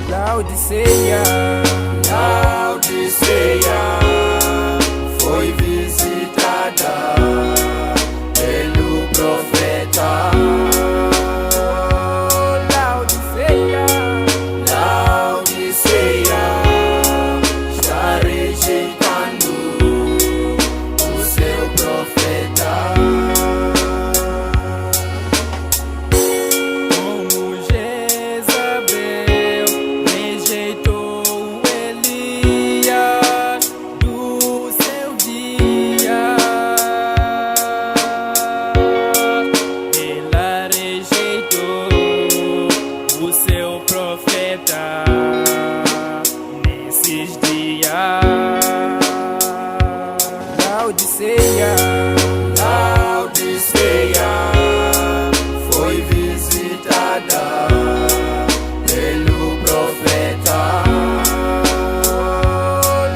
Laodiceia, Laodiceia foi visitada pelo profeta. Laodiceia, Laodiceia está rejeitando o seu profeta. como Jezabel rejeitou Elias do seu dia, ela rejeitou o seu profeta nesses dias. Laodiceia, Laodiceia foi visitada pelo profeta.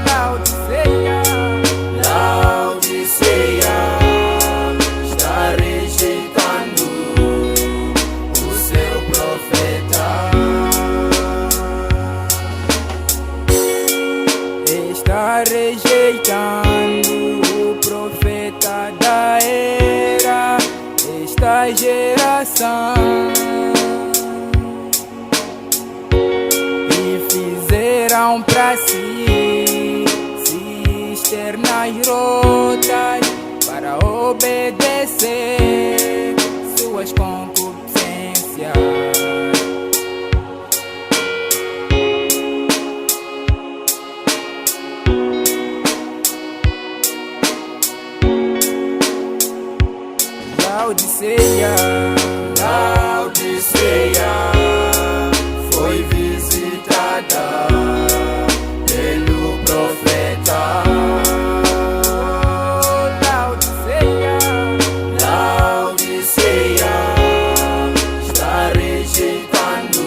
Laodiceia, Laodiceia está rejeitando o seu profeta. está rejeitando o profeta da era, esta geração, e fizeram pra si cisternas rotas para obedecer suas concupiscências. Laodiceia, Laodiceia foi visitada pelo profeta. Laodiceia, Laodiceia está rejeitando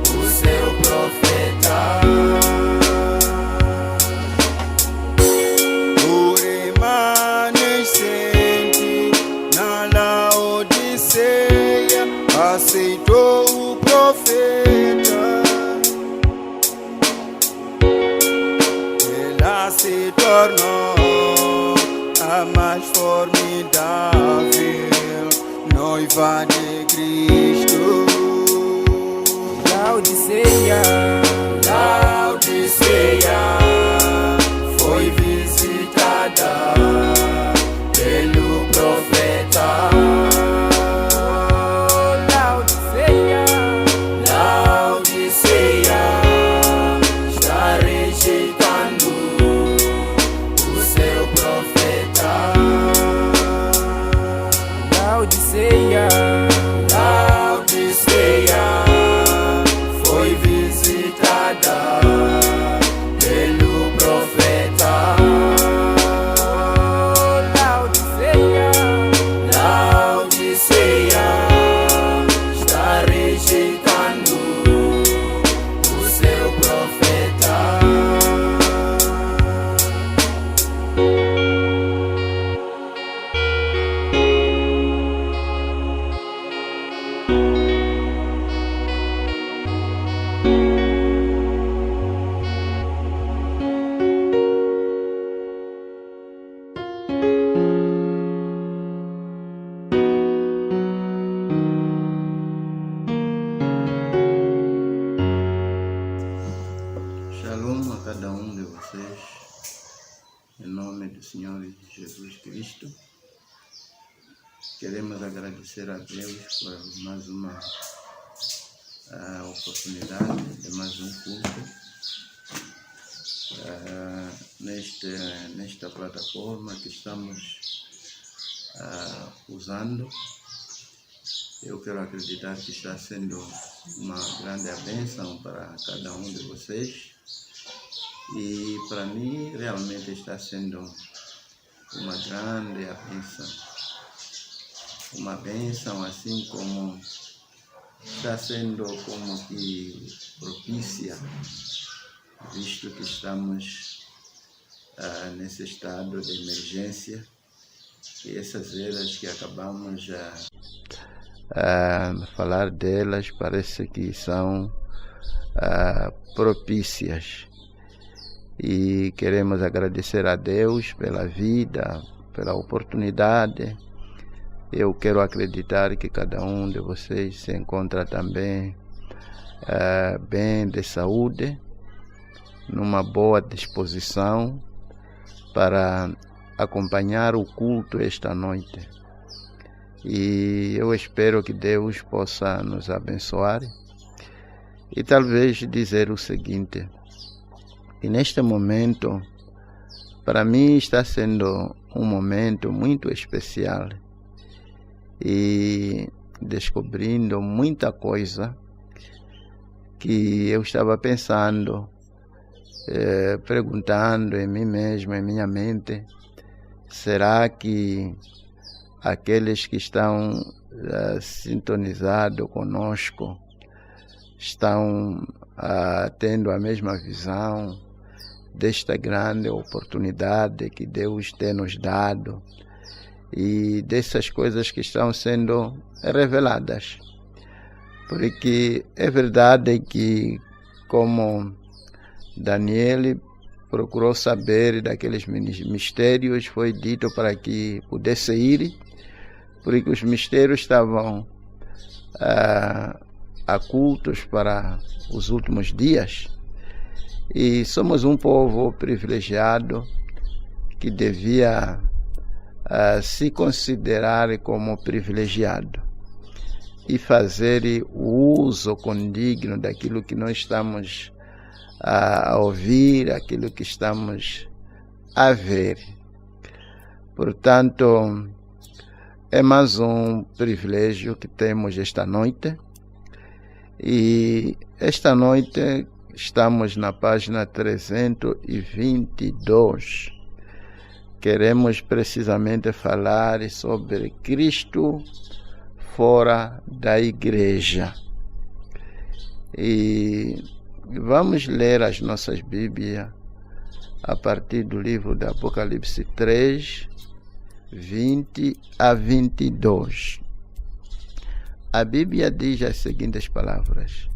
o seu profeta. O remanescente na Laodiceia aceitou o profeta. Ela se tornou a mais formidável noiva de Cristo. Laodiceia, Laodiceia foi visitada pelo profeta. Laodiceia, Laodiceia está rejeitando o seu profeta. Laodiceia, Laodiceia foi visitada pelo profeta. Laodiceia, Laodiceia está rejeitando o seu profeta. Shalom a cada um de vocês, em nome do Senhor Jesus Cristo. Queremos agradecer a Deus por mais uma oportunidade de mais um culto nesta plataforma que estamos usando. Eu quero acreditar que está sendo uma grande bênção para cada um de vocês. E para mim realmente está sendo uma grande bênção. Uma bênção assim como está sendo como que propícia, visto que estamos nesse estado de emergência. E essas eras que acabamos falar delas parece que são propícias. E queremos agradecer a Deus pela vida, pela oportunidade. Eu quero acreditar que cada um de vocês se encontra também bem de saúde, numa boa disposição para acompanhar o culto esta noite. E eu espero que Deus possa nos abençoar e talvez dizer o seguinte: que neste momento, para mim, está sendo um momento muito especial e descobrindo muita coisa que eu estava pensando, perguntando em mim mesmo, em minha mente: será que aqueles que estão sintonizados conosco estão tendo a mesma visão desta grande oportunidade que Deus tem nos dado e dessas coisas que estão sendo reveladas? Porque é verdade que, como Daniel procurou saber daqueles mistérios, foi dito para que pudesse ir, porque os mistérios estavam ocultos para os últimos dias. E somos um povo privilegiado que devia se considerar como privilegiado e fazer o uso condigno daquilo que nós estamos a ouvir, aquilo que estamos a ver. Portanto, é mais um privilégio que temos esta noite. E esta noite estamos na página 322. Queremos precisamente falar sobre Cristo fora da igreja. E vamos ler as nossas Bíblias a partir do livro do Apocalipse 3, 20 a 22. A Bíblia diz as seguintes palavras: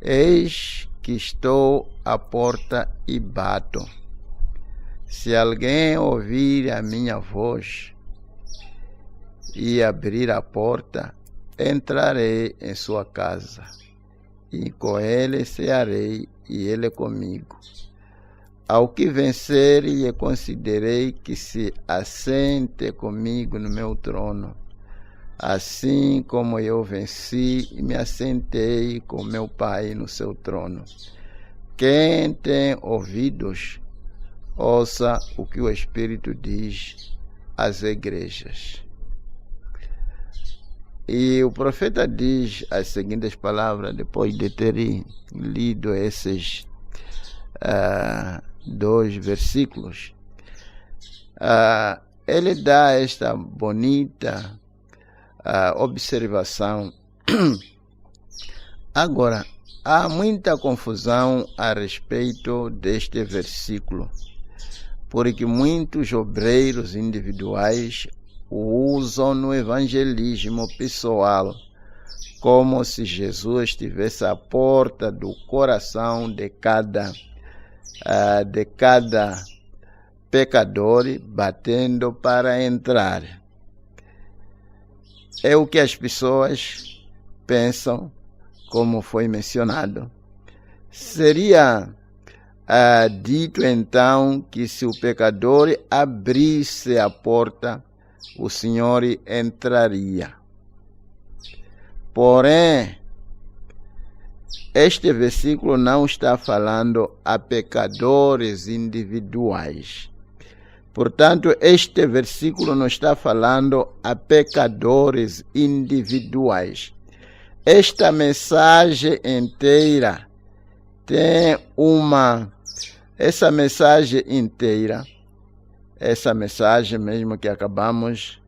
eis que estou à porta e bato. Se alguém ouvir a minha voz e abrir a porta, entrarei em sua casa, e com ele cearei, e ele comigo. Ao que vencer, lhe considerei que se assente comigo no meu trono, assim como eu venci e me assentei com meu Pai no seu trono. Quem tem ouvidos, ouça o que o Espírito diz às igrejas. E o profeta diz as seguintes palavras, depois de ter lido esses 2 versículos. Ele dá esta bonita observação. Agora, há muita confusão a respeito deste versículo, porque muitos obreiros individuais o usam no evangelismo pessoal, como se Jesus estivesse à porta do coração de cada pecador, batendo para entrar. É o que as pessoas pensam, como foi mencionado. Seria dito então que se o pecador abrisse a porta, o Senhor entraria. Porém, este versículo não está falando a pecadores individuais. Portanto, este versículo não está falando a pecadores individuais. Esta mensagem inteira tem essa mensagem inteira, essa mensagem mesmo que acabamos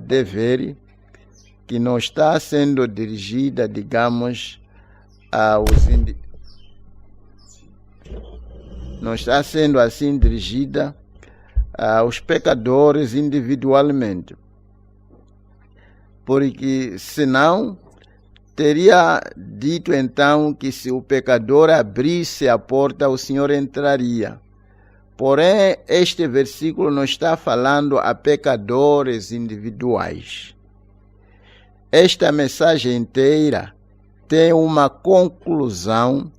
de ver, que não está sendo dirigida, digamos, não está sendo assim dirigida aos pecadores individualmente, porque senão teria dito então que se o pecador abrisse a porta, o Senhor entraria. Porém, este versículo não está falando a pecadores individuais. Esta mensagem inteira tem uma conclusão,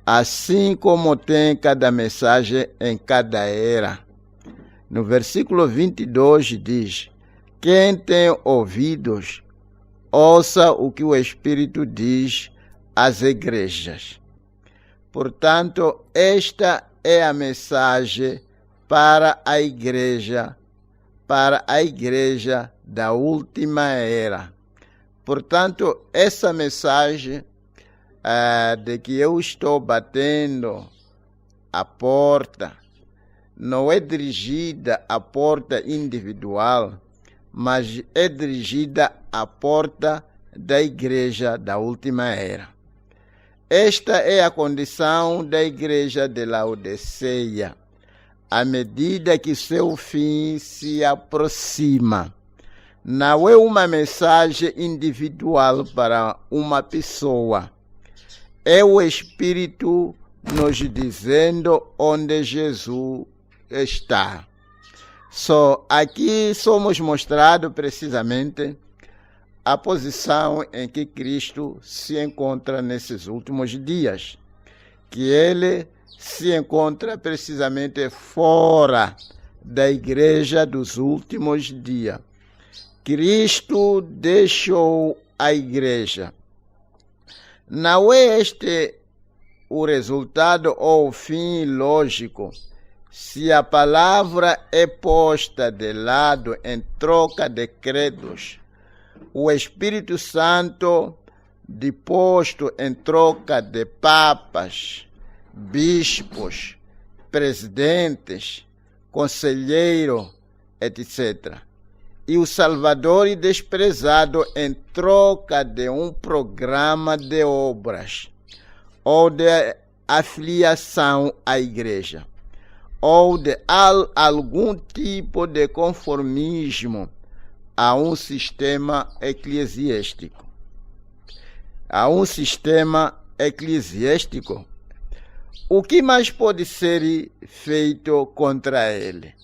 assim como tem cada mensagem em cada era. No versículo 22 diz: quem tem ouvidos, ouça o que o Espírito diz às igrejas. Portanto, esta é a mensagem para a igreja da última era. Portanto, essa mensagem de que eu estou batendo a porta não é dirigida à porta individual, mas é dirigida à porta da igreja da última era. Esta é a condição da igreja de Laodiceia, à medida que seu fim se aproxima. Não é uma mensagem individual para uma pessoa. É o Espírito nos dizendo onde Jesus está. Aqui somos mostrados precisamente a posição em que Cristo se encontra nesses últimos dias, que ele se encontra precisamente fora da igreja dos últimos dias. Cristo deixou a igreja. Não é este o resultado ou o fim lógico se a palavra é posta de lado em troca de credos, o Espírito Santo deposto em troca de papas, bispos, presidentes, conselheiro, etc. E o Salvador desprezado em troca de um programa de obras, ou de afiliação à igreja, ou de algum tipo de conformismo a um sistema eclesiástico. O que mais pode ser feito contra ele?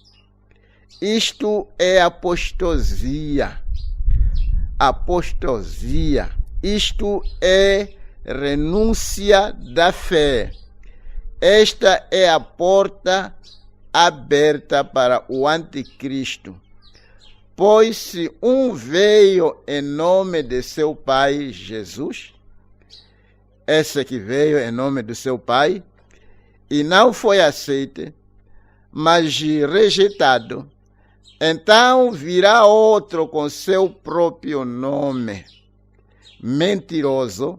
Isto é apostasia. Isto é renúncia da fé. Esta é a porta aberta para o anticristo. Pois se um veio em nome de seu pai Jesus, esse que veio em nome do seu pai, e não foi aceito, mas rejeitado, então virá outro com seu próprio nome, mentiroso,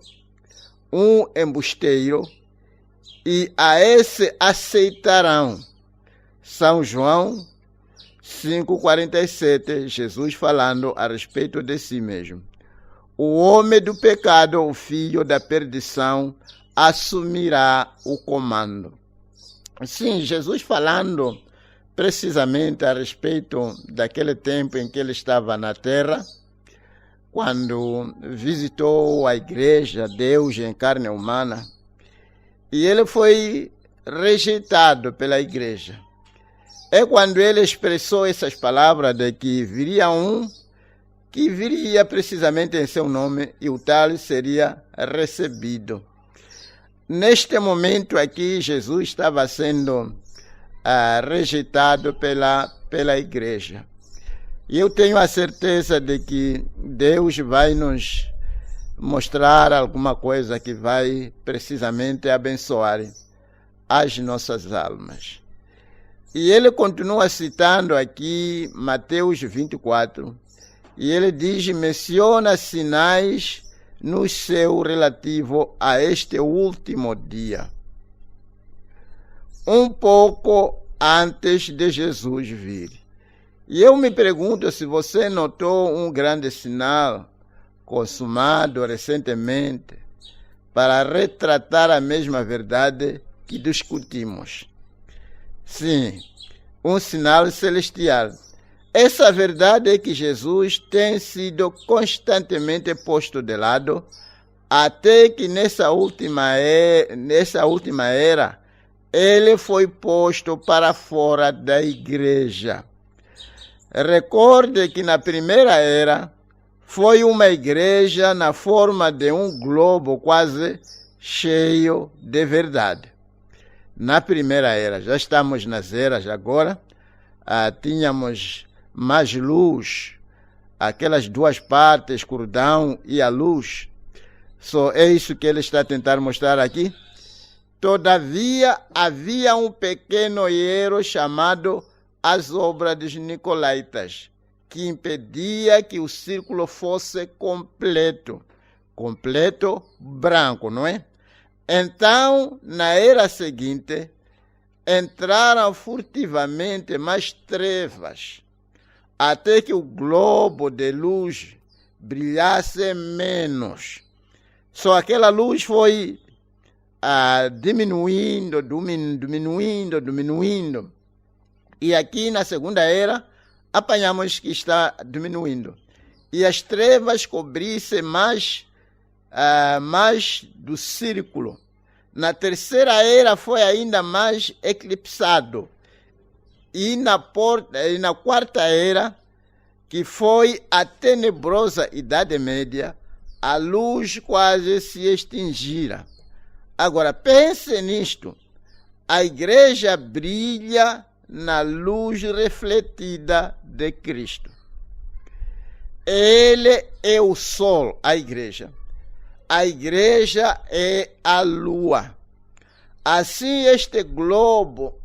um embusteiro, e a esse aceitarão. São João 5,47, Jesus falando a respeito de si mesmo. O homem do pecado, o filho da perdição, assumirá o comando. Sim, Jesus falando precisamente a respeito daquele tempo em que ele estava na terra, quando visitou a igreja, Deus em carne humana, e ele foi rejeitado pela igreja. É quando ele expressou essas palavras de que viria um que viria precisamente em seu nome e o tal seria recebido. Neste momento aqui, Jesus estava sendo rejeitado pela igreja. E eu tenho a certeza de que Deus vai nos mostrar alguma coisa que vai precisamente abençoar as nossas almas. E ele continua citando aqui Mateus 24, e ele diz, menciona sinais no seu relativo a este último dia, um pouco antes de Jesus vir. E eu me pergunto se você notou um grande sinal consumado recentemente para retratar a mesma verdade que discutimos. Sim, um sinal celestial. Essa verdade é que Jesus tem sido constantemente posto de lado até que nessa última era, ele foi posto para fora da igreja. Recorde que na primeira era foi uma igreja na forma de um globo quase cheio de verdade. Na primeira era, já estamos nas eras agora, tínhamos mais luz, aquelas duas partes, escuridão e a luz. Só é isso que ele está a tentar mostrar aqui. Todavia, havia um pequeno erro chamado as obras dos Nicolaitas, que impedia que o círculo fosse completo branco, não é? Então, na era seguinte, entraram furtivamente mais trevas, até que o globo de luz brilhasse menos. Só aquela luz foi diminuindo. E aqui na segunda era, apanhamos que está diminuindo. E as trevas cobrissem mais do círculo. Na terceira era foi ainda mais eclipsado. E na quarta era, que foi a tenebrosa Idade Média, a luz quase se extinguira. Agora, pense nisto. A igreja brilha na luz refletida de Cristo. Ele é o sol, a igreja. A igreja é a lua. Assim, este globo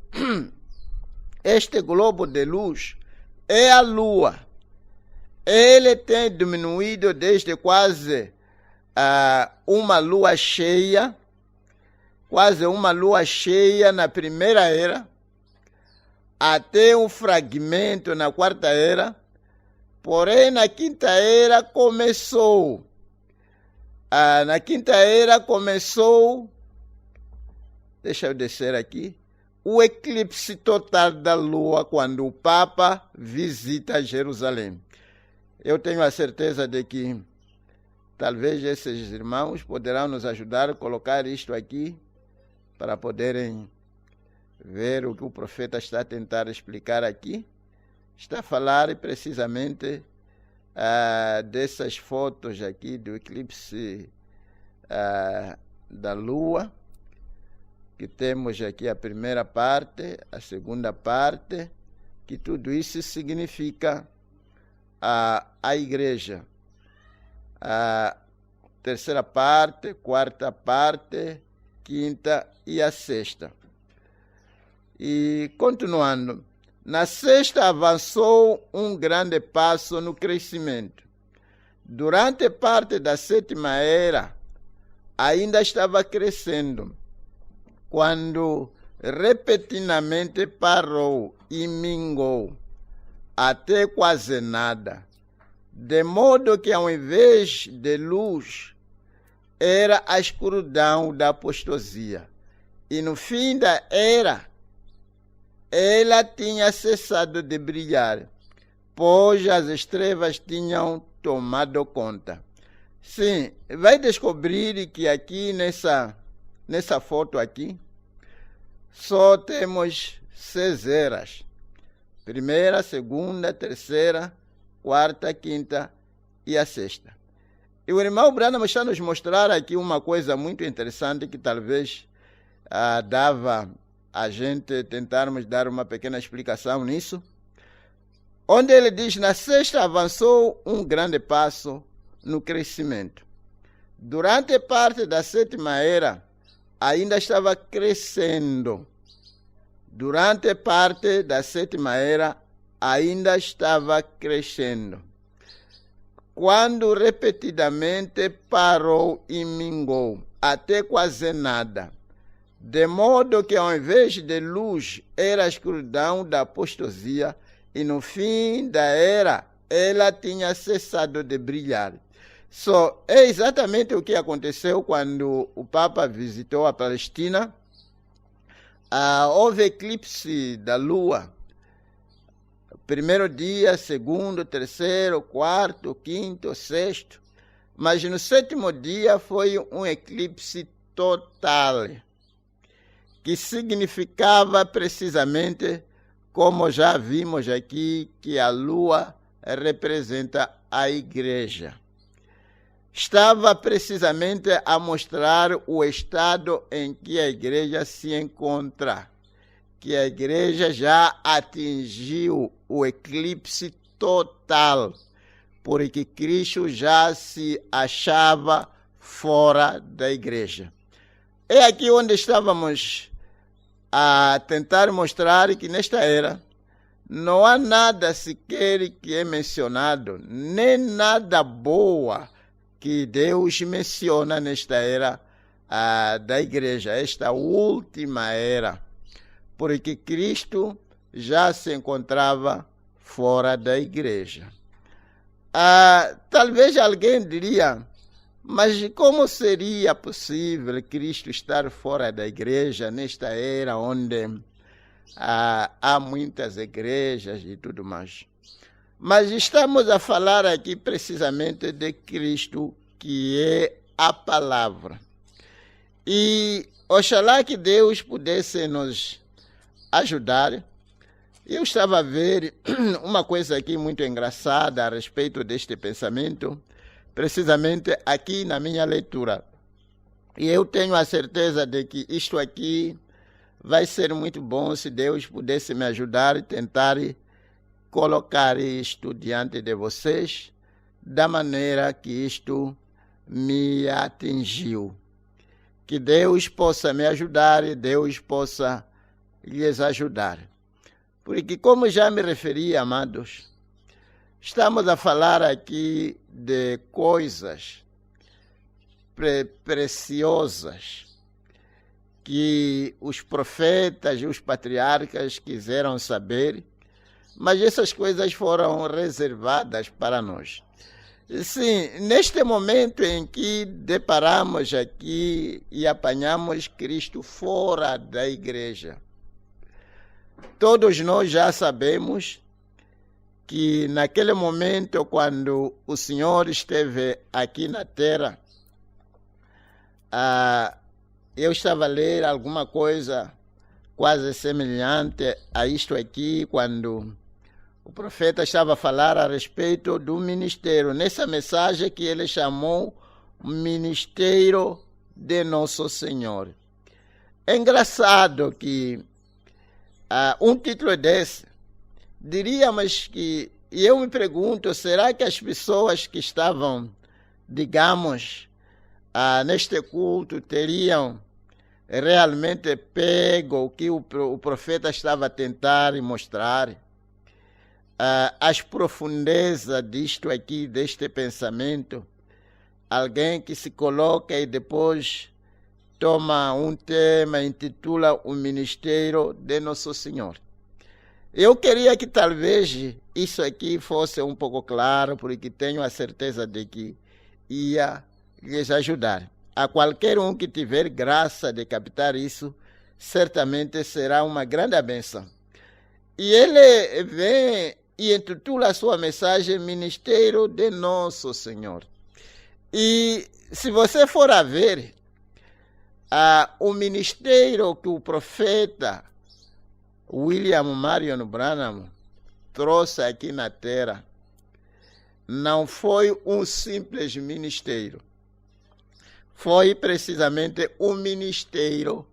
de luz é a lua. Ele tem diminuído desde quase uma lua cheia na primeira era, até um fragmento na quarta era, porém na quinta era começou. Deixa eu descer aqui, o eclipse total da lua quando o Papa visita Jerusalém. Eu tenho a certeza de que talvez esses irmãos poderão nos ajudar a colocar isto aqui para poderem ver o que o profeta está a tentar explicar aqui. Está a falar precisamente dessas fotos aqui do eclipse da lua, que temos aqui a primeira parte, a segunda parte, que tudo isso significa a igreja. A terceira parte, quarta parte, quinta e a sexta. E continuando, na sexta avançou um grande passo no crescimento. Durante parte da sétima era, ainda estava crescendo, quando repentinamente parou e mingou, até quase nada, de modo que ao invés de luz, era a escuridão da apostasia. E no fim da era, ela tinha cessado de brilhar, pois as trevas tinham tomado conta. Sim, vai descobrir que aqui nessa foto aqui, só temos 6 eras. Primeira, segunda, terceira, quarta, quinta e a sexta. E o irmão Branham está a nos mostrar aqui uma coisa muito interessante que talvez dava a gente tentarmos dar uma pequena explicação nisso, onde ele diz: na sexta avançou um grande passo no crescimento. Durante parte da sétima era, ainda estava crescendo. Durante parte da sétima era, ainda estava crescendo. Quando repetidamente parou e mingou, até quase nada. De modo que ao invés de luz, era a escuridão da apostasia, e no fim da era, ela tinha cessado de brilhar. É exatamente o que aconteceu quando o Papa visitou a Palestina. Houve eclipse da lua. Primeiro dia, segundo, terceiro, quarto, quinto, sexto. Mas no sétimo dia foi um eclipse total, que significava precisamente, como já vimos aqui, que a lua representa a igreja. Estava precisamente a mostrar o estado em que a igreja se encontra, que a igreja já atingiu o eclipse total, porque Cristo já se achava fora da igreja. É aqui onde estávamos a tentar mostrar que nesta era não há nada sequer que é mencionado, nem nada boa que Deus menciona nesta era da igreja, esta última era, porque Cristo já se encontrava fora da igreja. Talvez alguém diria, mas como seria possível Cristo estar fora da igreja nesta era onde há muitas igrejas e tudo mais? Mas estamos a falar aqui precisamente de Cristo, que é a palavra. E oxalá que Deus pudesse nos ajudar. Eu estava a ver uma coisa aqui muito engraçada a respeito deste pensamento, precisamente aqui na minha leitura. E eu tenho a certeza de que isto aqui vai ser muito bom se Deus pudesse me ajudar e tentar colocar isto diante de vocês da maneira que isto me atingiu. Que Deus possa me ajudar e Deus possa lhes ajudar. Porque, como já me referi, amados, estamos a falar aqui de coisas preciosas que os profetas e os patriarcas quiseram saber, mas essas coisas foram reservadas para nós. Sim, neste momento em que deparamos aqui e apanhamos Cristo fora da igreja, todos nós já sabemos que naquele momento, quando o Senhor esteve aqui na terra, eu estava a ler alguma coisa quase semelhante a isto aqui, quando o profeta estava a falar a respeito do ministério, nessa mensagem que ele chamou Ministério de Nosso Senhor. É engraçado que um título desse, diríamos que, e eu me pergunto, será que as pessoas que estavam, digamos, neste culto teriam realmente pego o que o profeta estava a tentar mostrar? As profundezas disto aqui, deste pensamento, alguém que se coloca e depois toma um tema, intitula o Ministério de Nosso Senhor. Eu queria que talvez isso aqui fosse um pouco claro, porque tenho a certeza de que ia lhes ajudar. A qualquer um que tiver graça de captar isso, certamente será uma grande bênção. E ele vem e intitula a sua mensagem Ministério de Nosso Senhor. E se você for a ver, o ministério que o profeta William Marion Branham trouxe aqui na terra não foi um simples ministério. Foi precisamente o ministério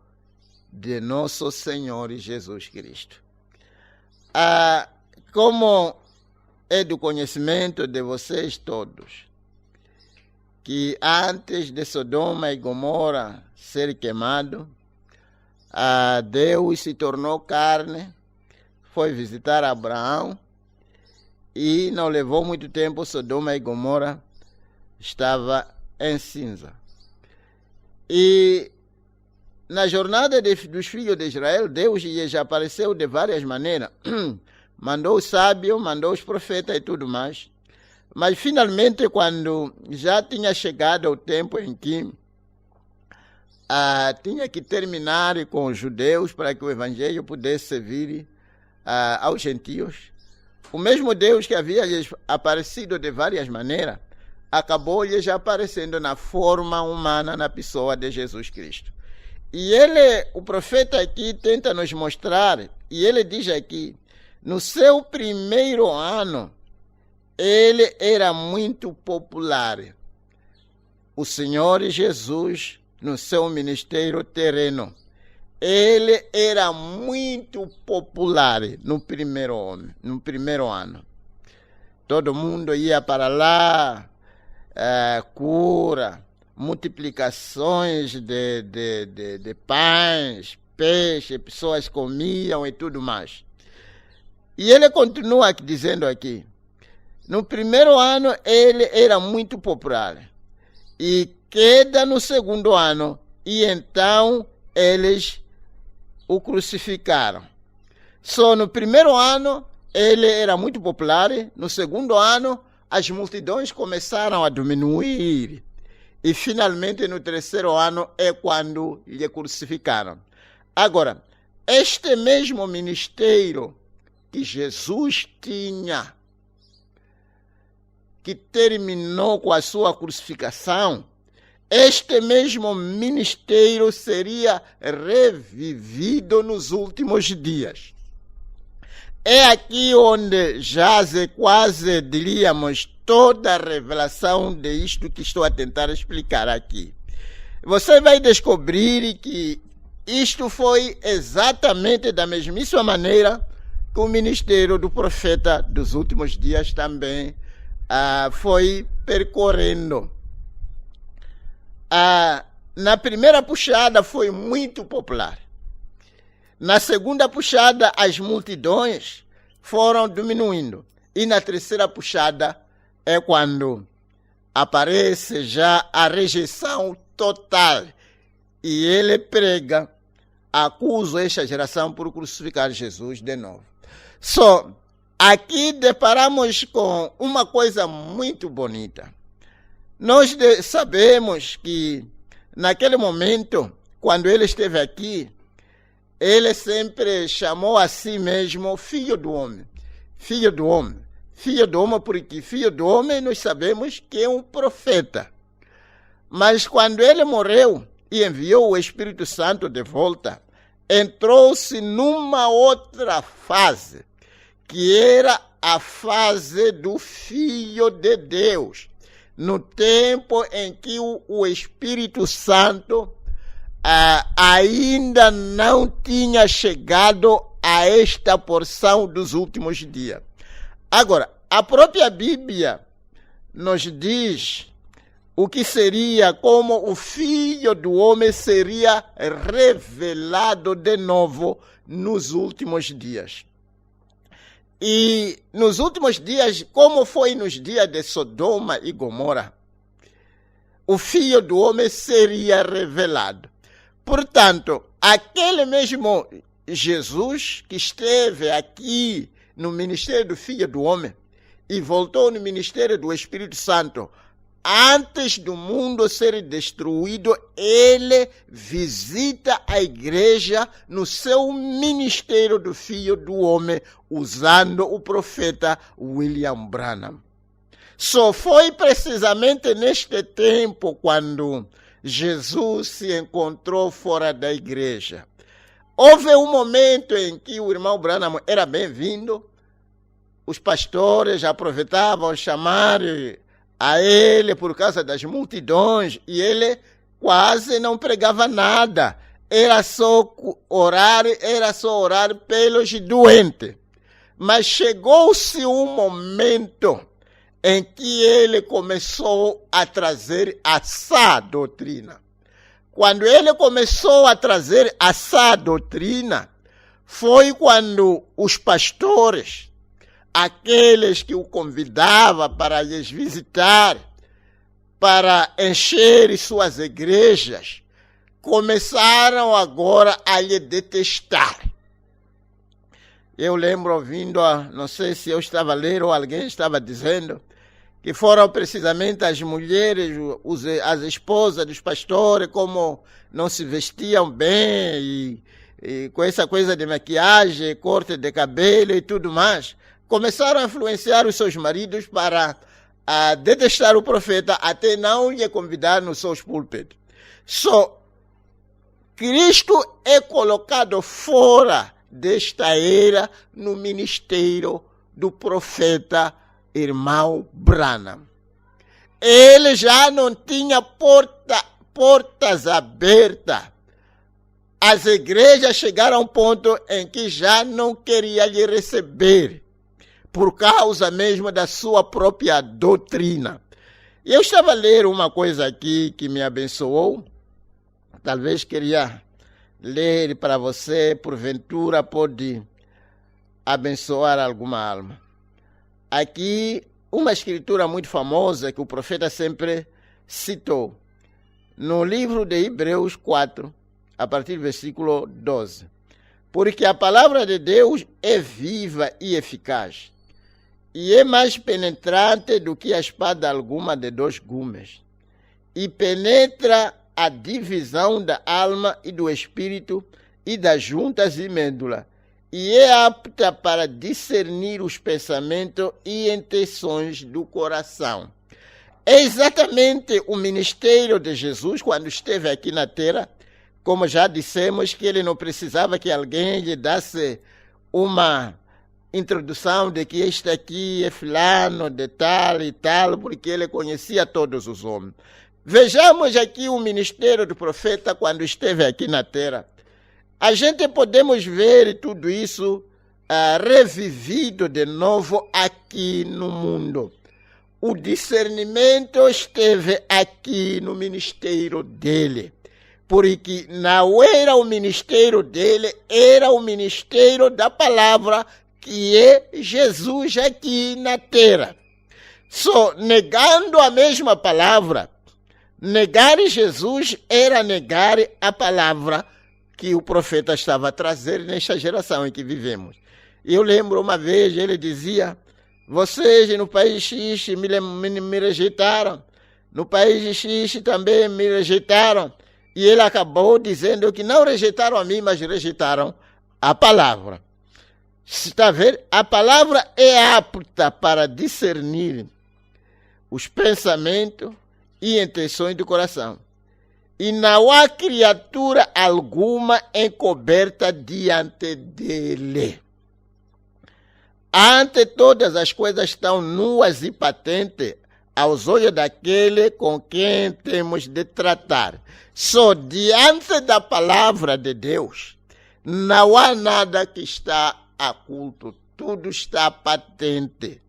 de Nosso Senhor Jesus Cristo. Como é do conhecimento de vocês todos, que antes de Sodoma e Gomorra ser queimado, Deus se tornou carne, foi visitar Abraão e não levou muito tempo, Sodoma e Gomorra estava em cinza. E na jornada dos filhos de Israel, Deus lhes apareceu de várias maneiras. Mandou os sábios, mandou os profetas e tudo mais. Mas finalmente, quando já tinha chegado o tempo em que tinha que terminar com os judeus para que o evangelho pudesse vir aos gentios, o mesmo Deus que havia lhes aparecido de várias maneiras, acabou lhe já aparecendo na forma humana, na pessoa de Jesus Cristo. E ele, o profeta aqui tenta nos mostrar, e ele diz aqui, no seu primeiro ano, ele era muito popular. O Senhor Jesus, no seu ministério terreno, ele era muito popular no primeiro ano. Todo mundo ia para lá, cura, multiplicações de pães, peixe, pessoas comiam e tudo mais. E ele continua dizendo aqui, no primeiro ano ele era muito popular, e queda no segundo ano, e então eles o crucificaram. Só no primeiro ano ele era muito popular, no segundo ano as multidões começaram a diminuir, e finalmente no terceiro ano é quando lhe crucificaram. Agora, este mesmo ministério que Jesus tinha, que terminou com a sua crucificação, este mesmo ministério seria revivido nos últimos dias. É aqui onde jaze quase, diríamos, toda a revelação de isto que estou a tentar explicar aqui. Você vai descobrir que isto foi exatamente da mesmíssima maneira que o ministério do profeta dos últimos dias também foi percorrendo. Na primeira puxada foi muito popular. Na segunda puxada, as multidões foram diminuindo. E na terceira puxada é quando aparece já a rejeição total. E ele prega, acusa esta geração por crucificar Jesus de novo. Só, aqui deparamos com uma coisa muito bonita. Nós sabemos que naquele momento, quando ele esteve aqui, ele sempre chamou a si mesmo filho do homem. Filho do homem. Filho do homem, porque filho do homem nós sabemos que é um profeta. Mas quando ele morreu e enviou o Espírito Santo de volta, entrou-se numa outra fase, que era a fase do Filho de Deus, no tempo em que o Espírito Santo ainda não tinha chegado a esta porção dos últimos dias. Agora, a própria Bíblia nos diz o que seria, como o Filho do Homem seria revelado de novo nos últimos dias. E nos últimos dias, como foi nos dias de Sodoma e Gomorra, o Filho do Homem seria revelado. Portanto, aquele mesmo Jesus que esteve aqui no ministério do Filho do Homem e voltou no ministério do Espírito Santo, antes do mundo ser destruído, ele visita a igreja no seu ministério do Filho do Homem, usando o profeta William Branham. Só foi precisamente neste tempo quando Jesus se encontrou fora da igreja. Houve um momento em que o irmão Branham era bem-vindo, os pastores aproveitavam chamar a ele por causa das multidões, e ele quase não pregava nada. Era só orar pelos doentes. Mas chegou-se um momento em que ele começou a trazer essa doutrina. Quando ele começou a trazer essa doutrina, foi quando os pastores, aqueles que o convidavam para lhes visitar, para encher suas igrejas, começaram agora a lhe detestar. Eu lembro ouvindo, não sei se eu estava a ler ou alguém estava dizendo, que foram precisamente as mulheres, as esposas dos pastores, como não se vestiam bem, e com essa coisa de maquiagem, corte de cabelo e tudo mais, começaram a influenciar os seus maridos para a detestar o profeta até não lhe convidar nos seus púlpitos. Cristo é colocado fora desta era no ministério do profeta irmão Branham. Ele já não tinha portas abertas. As igrejas chegaram a um ponto em que já não queria lhe receber, por causa mesmo da sua própria doutrina. E eu estava a ler uma coisa aqui que me abençoou. Talvez queria ler para você, porventura pode abençoar alguma alma. Aqui, uma escritura muito famosa que o profeta sempre citou, no livro de Hebreus 4, a partir do versículo 12. Porque a palavra de Deus é viva e eficaz, e é mais penetrante do que a espada alguma de 2 gumes, e penetra a divisão da alma e do espírito e das juntas e mêdula, e é apta para discernir os pensamentos e intenções do coração. É exatamente o ministério de Jesus quando esteve aqui na terra, como já dissemos, que ele não precisava que alguém lhe desse uma introdução de que este aqui é fulano de tal e tal, porque ele conhecia todos os homens. Vejamos aqui o ministério do profeta quando esteve aqui na terra. A gente podemos ver tudo isso revivido de novo aqui no mundo. O discernimento esteve aqui no ministério dele, porque não era o ministério dele, era o ministério da palavra, que é Jesus aqui na terra. Negando a mesma palavra, negar Jesus era negar a palavra que o profeta estava a trazer nesta geração em que vivemos. Eu lembro uma vez, ele dizia: vocês no país X me rejeitaram, no país X também me rejeitaram. E ele acabou dizendo que não rejeitaram a mim, mas rejeitaram a palavra. Está vendo? A palavra é apta para discernir os pensamentos e intenções do coração. E não há criatura alguma encoberta diante dele. Ante todas as coisas estão nuas e patentes aos olhos daquele com quem temos de tratar. Diante da palavra de Deus, não há nada que está oculto, tudo está patente.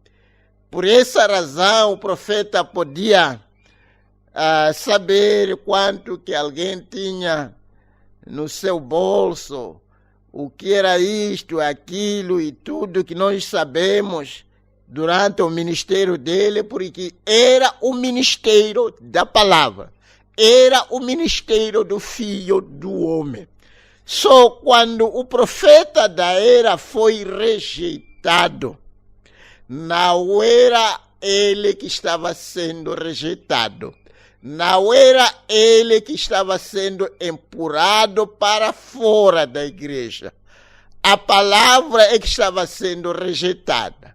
Por essa razão, o profeta podia saber quanto que alguém tinha no seu bolso, o que era isto, aquilo e tudo que nós sabemos durante o ministério dele, porque era o ministério da palavra, era o ministério do Filho do Homem. Só quando o profeta da era foi rejeitado, não era ele que estava sendo rejeitado, não era ele que estava sendo empurrado para fora da igreja. A palavra é que estava sendo rejeitada.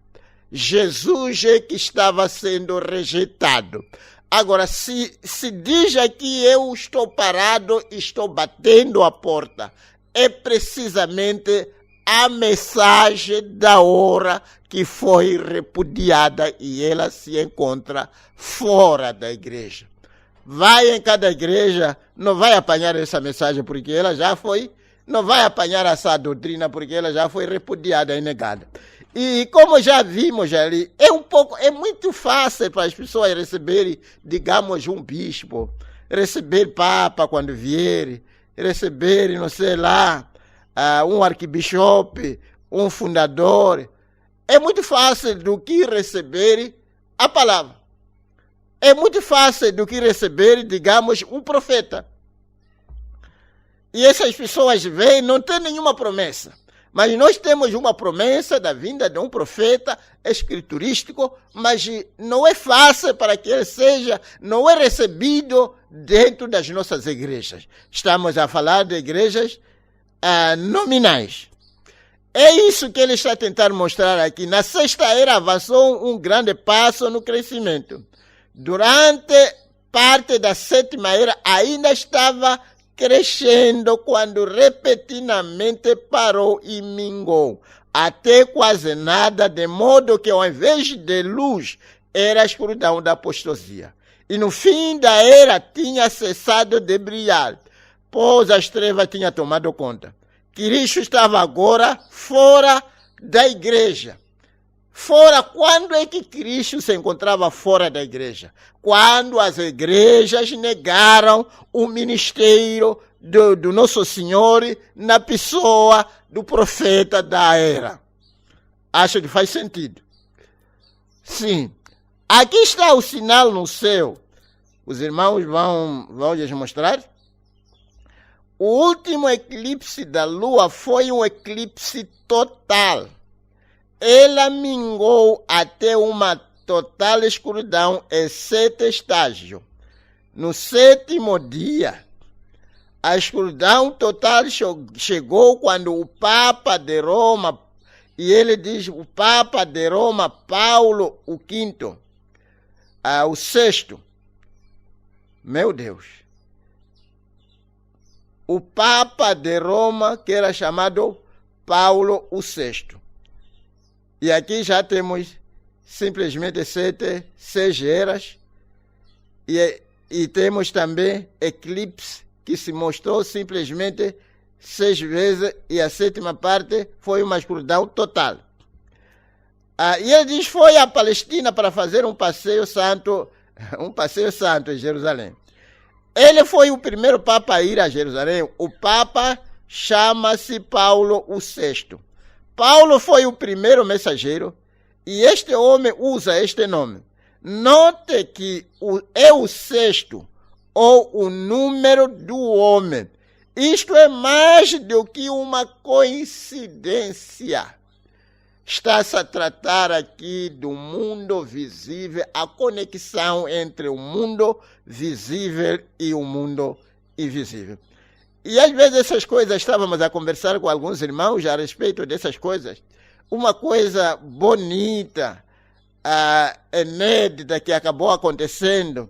Jesus é que estava sendo rejeitado. Agora, se diz aqui: eu estou parado, estou batendo a porta, é precisamente a mensagem da hora que foi repudiada e ela se encontra fora da igreja. Vai em cada igreja, não vai apanhar essa mensagem porque ela já foi, não vai apanhar essa doutrina porque ela já foi repudiada e negada. E como já vimos ali, é muito fácil para as pessoas receberem, digamos, um bispo, receber papa quando vier, receber, não sei lá, um arquebishope, um fundador. É muito fácil do que receber a palavra. É muito fácil do que receber, digamos, um profeta. E essas pessoas vêm, não tem nenhuma promessa. Mas nós temos uma promessa da vinda de um profeta escriturístico, mas não é fácil para que ele seja, não é recebido dentro das nossas igrejas. Estamos a falar de igrejas nominais. É isso que ele está tentando mostrar aqui. Na sexta era avançou um grande passo no crescimento. Durante parte da sétima era ainda estava crescendo quando repentinamente parou e mingou. Até quase nada, de modo que ao invés de luz, era a escuridão da apostasia. E no fim da era tinha cessado de brilhar, pois as trevas tinham tomado conta. Cristo estava agora fora da igreja. Fora, quando é que Cristo se encontrava fora da igreja? Quando as igrejas negaram o ministério do Nosso Senhor na pessoa do profeta da era. Acho que faz sentido. Sim. Aqui está o sinal no céu. Os irmãos vão lhes mostrar. O último eclipse da lua foi um eclipse total. Ela mingou até uma total escuridão em 7 estágios. No 7º dia, a escuridão total chegou quando o Papa de Roma, e ele diz o Papa de Roma, Paulo V, o VI. Meu Deus. O Papa de Roma, que era chamado Paulo VI. E aqui já temos simplesmente 6 eras. E temos também eclipse, que se mostrou simplesmente 6 vezes, e a 7ª parte foi uma escuridão total. E ele diz, foi à Palestina para fazer um passeio santo em Jerusalém. Ele foi o primeiro Papa a ir a Jerusalém. O Papa chama-se Paulo VI. Paulo foi o primeiro mensageiro e este homem usa este nome. Note que é o sexto, ou o número do homem. Isto é mais do que uma coincidência. Está-se a tratar aqui do mundo visível, a conexão entre o mundo visível e o mundo invisível. E às vezes essas coisas, estávamos a conversar com alguns irmãos a respeito dessas coisas. Uma coisa bonita, inédita que acabou acontecendo.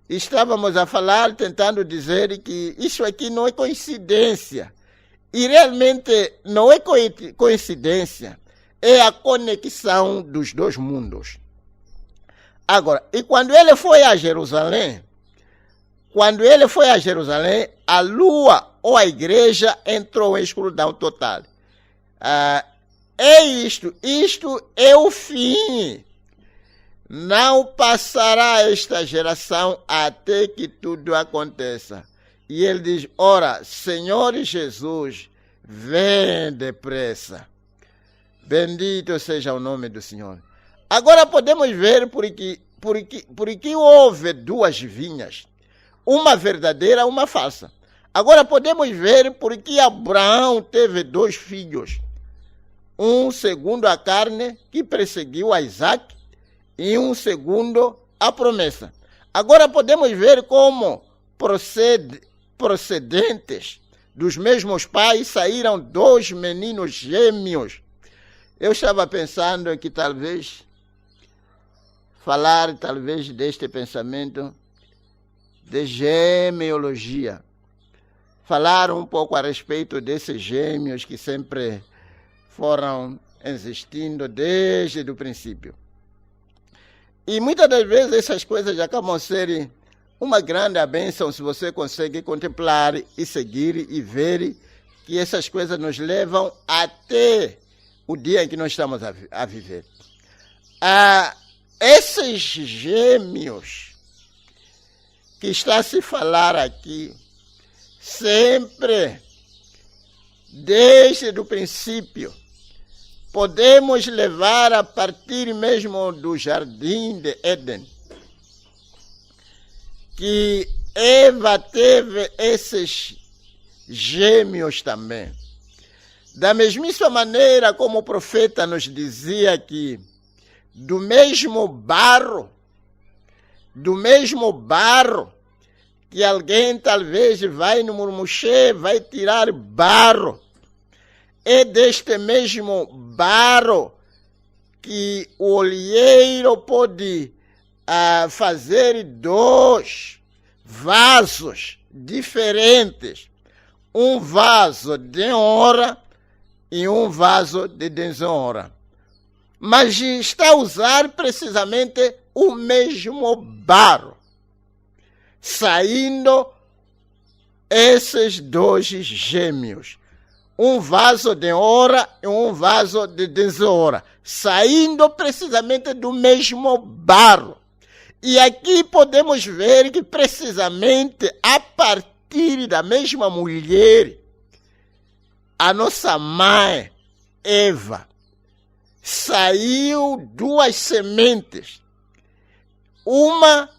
Estávamos a falar, tentando dizer que isso aqui não é coincidência. E realmente não é coincidência. É a conexão dos dois mundos. Agora, e quando ele foi a Jerusalém, a lua ou a igreja entrou em escuridão total. É isto é o fim. Não passará esta geração até que tudo aconteça. E ele diz, ora, Senhor Jesus, vem depressa. Bendito seja o nome do Senhor. Agora podemos ver porque houve 2 vinhas, uma verdadeira e uma falsa. Agora podemos ver porque Abraão teve 2 filhos, um segundo a carne que perseguiu a Isaac e um segundo a promessa. Agora podemos ver como procedentes dos mesmos pais saíram 2 meninos gêmeos. Eu estava pensando que falar deste pensamento de gemeologia. Falar um pouco a respeito desses gêmeos que sempre foram existindo desde o princípio. E muitas das vezes essas coisas acabam sendo uma grande bênção se você consegue contemplar e seguir e ver que essas coisas nos levam até o dia em que nós estamos a viver. Esses gêmeos que está a se falar aqui, sempre, desde o princípio, podemos levar a partir mesmo do jardim de Éden, que Eva teve esses gêmeos também. Da mesmíssima maneira como o profeta nos dizia que do mesmo barro que alguém talvez vai no murmuxê, vai tirar barro. é deste mesmo barro que o olheiro pode fazer 2 vasos diferentes. Um vaso de honra e um vaso de desonra. Mas está a usar precisamente o mesmo barro, saindo esses 2 gêmeos. Um vaso de honra e um vaso de desonra, saindo precisamente do mesmo barro. E aqui podemos ver que precisamente a partir da mesma mulher, a nossa mãe, Eva, saiu 2 sementes, uma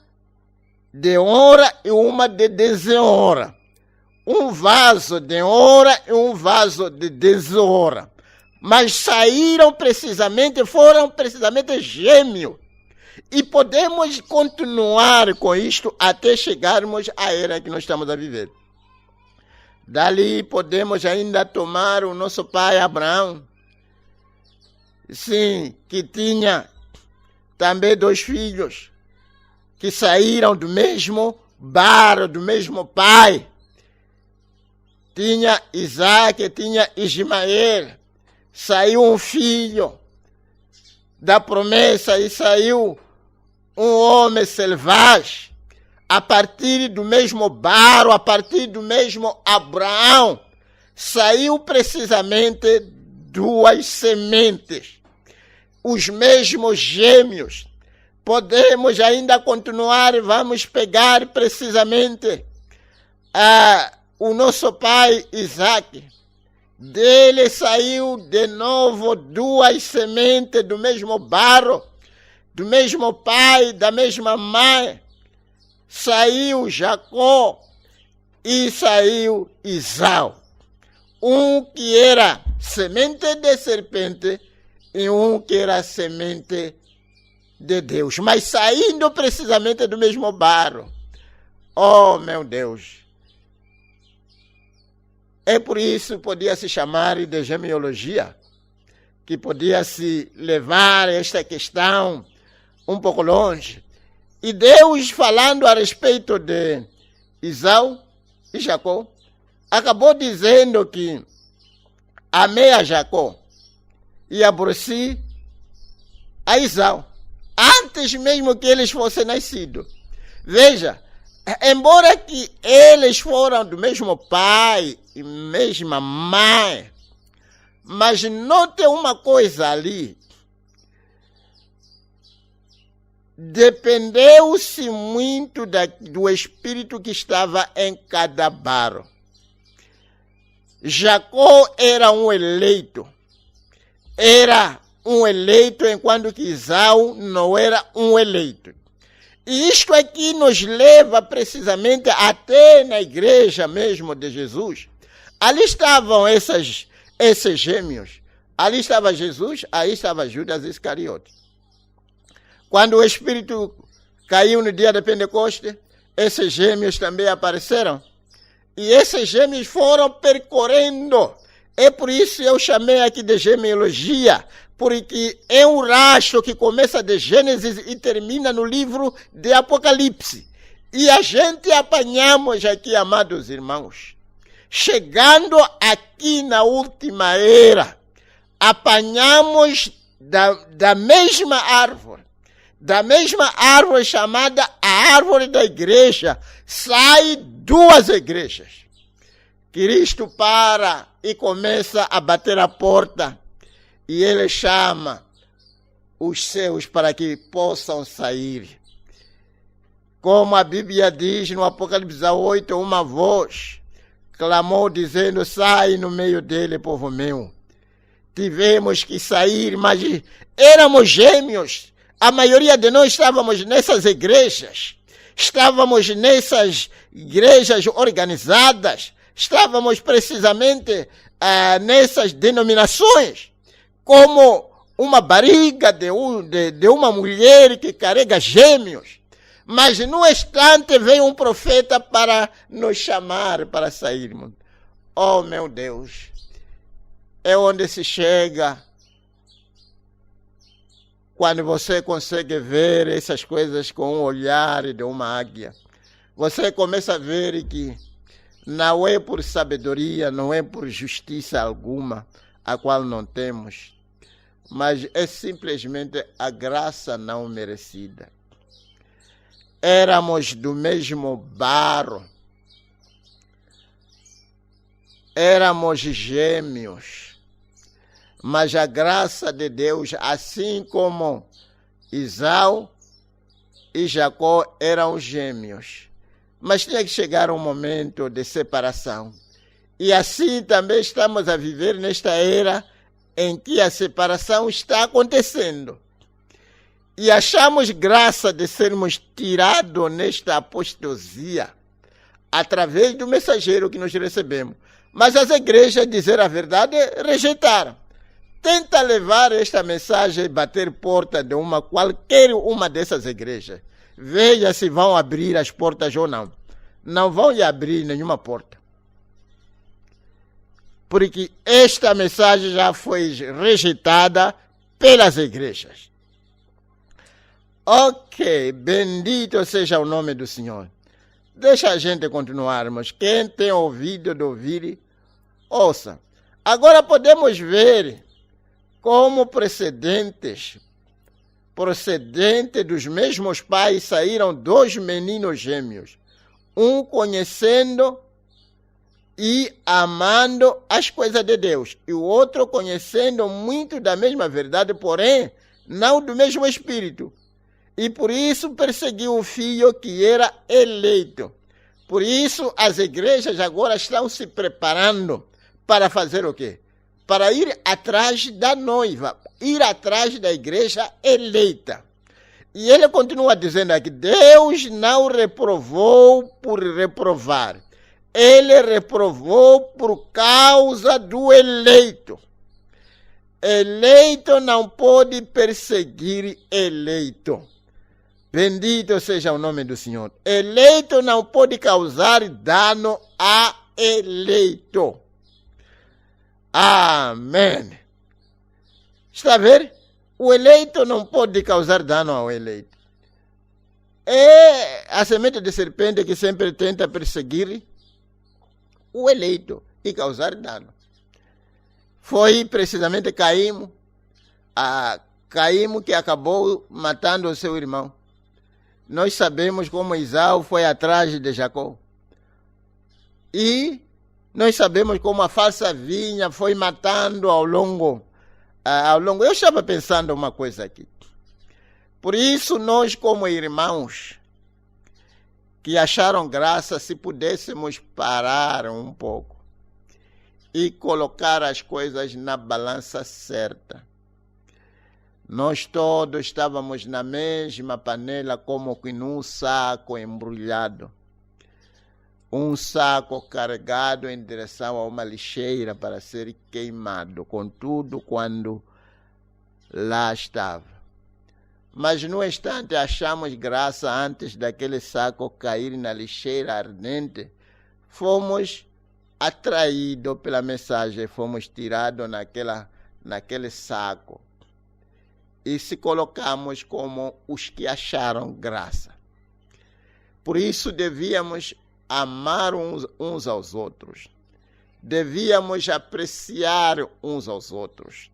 de honra e uma de desonra. Um vaso de honra e um vaso de desonra. Mas foram precisamente gêmeos. E podemos continuar com isto até chegarmos à era que nós estamos a viver. Dali podemos ainda tomar o nosso pai Abraão. Sim, que tinha também 2 filhos que saíram do mesmo barro, do mesmo pai. Tinha Isaac, tinha Ismael. Saiu um filho da promessa e saiu um homem selvagem. A partir do mesmo barro, a partir do mesmo Abraão, saiu precisamente 2 sementes. Os mesmos gêmeos. Podemos ainda continuar, vamos pegar precisamente o nosso pai Isaac. Dele saiu de novo 2 sementes do mesmo barro, do mesmo pai, da mesma mãe. Saiu Jacó e saiu Esaú. Um que era semente de serpente e um que era semente de Deus. Mas saindo precisamente do mesmo barro. Oh, meu Deus! É por isso que podia se chamar de genealogia, que podia se levar esta questão um pouco longe. E Deus, falando a respeito de Esaú e Jacó, acabou dizendo que amei a Jacó e aborreci a Esaú, antes mesmo que eles fossem nascidos. Veja, embora que eles foram do mesmo pai e mesma mãe, mas note uma coisa ali. Dependeu-se muito do espírito que estava em cada barro. Jacó era um eleito. Era um eleito, enquanto que Esaú não era um eleito. E isto aqui nos leva precisamente até na igreja mesmo de Jesus. Ali estavam esses gêmeos. Ali estava Jesus, aí estava Judas Iscariote. Quando o Espírito caiu no dia da Pentecoste, esses gêmeos também apareceram. E esses gêmeos foram percorrendo. É por isso que eu chamei aqui de genealogia, porque é um rastro que começa de Gênesis e termina no livro de Apocalipse. E a gente apanhamos aqui, amados irmãos, chegando aqui na última era, apanhamos da mesma árvore chamada a árvore da igreja, sai 2 igrejas. Cristo para e começa a bater a porta e ele chama os seus para que possam sair. Como a Bíblia diz no Apocalipse 8, uma voz clamou dizendo: sai no meio dele, povo meu. Tivemos que sair, mas éramos gêmeos. A maioria de nós estávamos nessas igrejas. Estávamos nessas igrejas organizadas. Estávamos precisamente nessas denominações. Como uma barriga de uma mulher que carrega gêmeos. Mas no instante veio um profeta para nos chamar para sairmos. Oh, meu Deus! é onde se chega quando você consegue ver essas coisas com o olhar de uma águia. Você começa a ver que não é por sabedoria, não é por justiça alguma, a qual não temos, mas é simplesmente a graça não merecida. Éramos do mesmo barro, éramos gêmeos, mas a graça de Deus, assim como Esaú e Jacó eram gêmeos, mas tinha que chegar um momento de separação. E assim também estamos a viver nesta era em que a separação está acontecendo. E achamos graça de sermos tirados nesta apostasia através do mensageiro que nós recebemos. Mas as igrejas, dizer a verdade, rejeitaram. Tenta levar esta mensagem e bater porta de qualquer uma dessas igrejas. Veja se vão abrir as portas ou não. Não vão lhe abrir nenhuma porta. Porque esta mensagem já foi rejeitada pelas igrejas. Ok, bendito seja o nome do Senhor. Deixa a gente continuarmos. Quem tem ouvido de ouvir, ouça. Agora podemos ver como procedente dos mesmos pais saíram 2 meninos gêmeos, um conhecendo e amando as coisas de Deus, e o outro conhecendo muito da mesma verdade, porém não do mesmo Espírito. E por isso perseguiu o filho que era eleito. Por isso as igrejas agora estão se preparando para fazer o quê? Para ir atrás da noiva, ir atrás da igreja eleita. E ele continua dizendo aqui, Deus não reprovou por reprovar. Ele reprovou por causa do eleito. Eleito não pode perseguir eleito. Bendito seja o nome do Senhor. Eleito não pode causar dano a eleito. Amém. Está a ver? O eleito não pode causar dano ao eleito. É a semente de serpente que sempre tenta perseguir o eleito e causar dano. Foi precisamente Caim que acabou matando o seu irmão. Nós sabemos como Esaú foi atrás de Jacó. E nós sabemos como a falsa vinha foi matando ao longo. Eu estava pensando uma coisa aqui. Por isso, nós como irmãos que acharam graça, se pudéssemos parar um pouco e colocar as coisas na balança certa. Nós todos estávamos na mesma panela, como que num saco embrulhado. Um saco carregado em direção a uma lixeira para ser queimado, com tudo quando lá estava. Mas no instante achamos graça antes daquele saco cair na lixeira ardente. Fomos atraídos pela mensagem, fomos tirados naquele saco. E se colocamos como os que acharam graça. Por isso devíamos amar uns aos outros. Devíamos apreciar uns aos outros.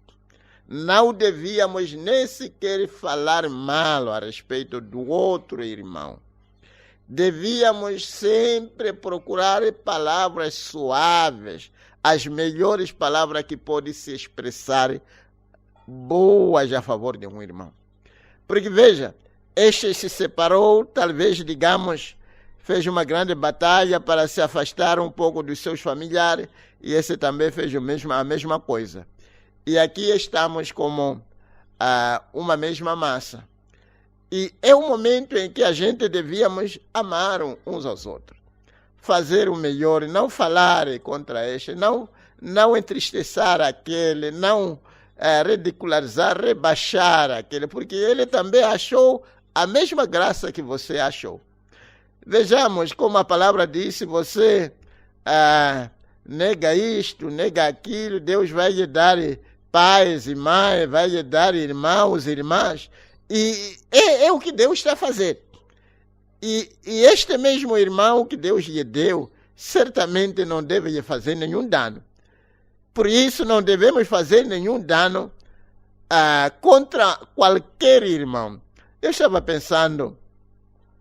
Não devíamos nem sequer falar mal a respeito do outro irmão. Devíamos sempre procurar palavras suaves, as melhores palavras que podem se expressar boas a favor de um irmão. Porque veja, este se separou, talvez, digamos, fez uma grande batalha para se afastar um pouco dos seus familiares, e esse também fez a mesma coisa. E aqui estamos como uma mesma massa. E é um momento em que a gente devíamos amar uns aos outros. Fazer o melhor, não falar contra este, não entristecer aquele, não ridicularizar, rebaixar aquele, porque ele também achou a mesma graça que você achou. Vejamos como a palavra diz, se você nega isto, nega aquilo, Deus vai lhe dar pais e mães, vai lhe dar irmãos e irmãs. E é o que Deus está a fazer. E este mesmo irmão que Deus lhe deu, certamente não deve lhe fazer nenhum dano. Por isso, não devemos fazer nenhum dano contra qualquer irmão. Eu estava pensando,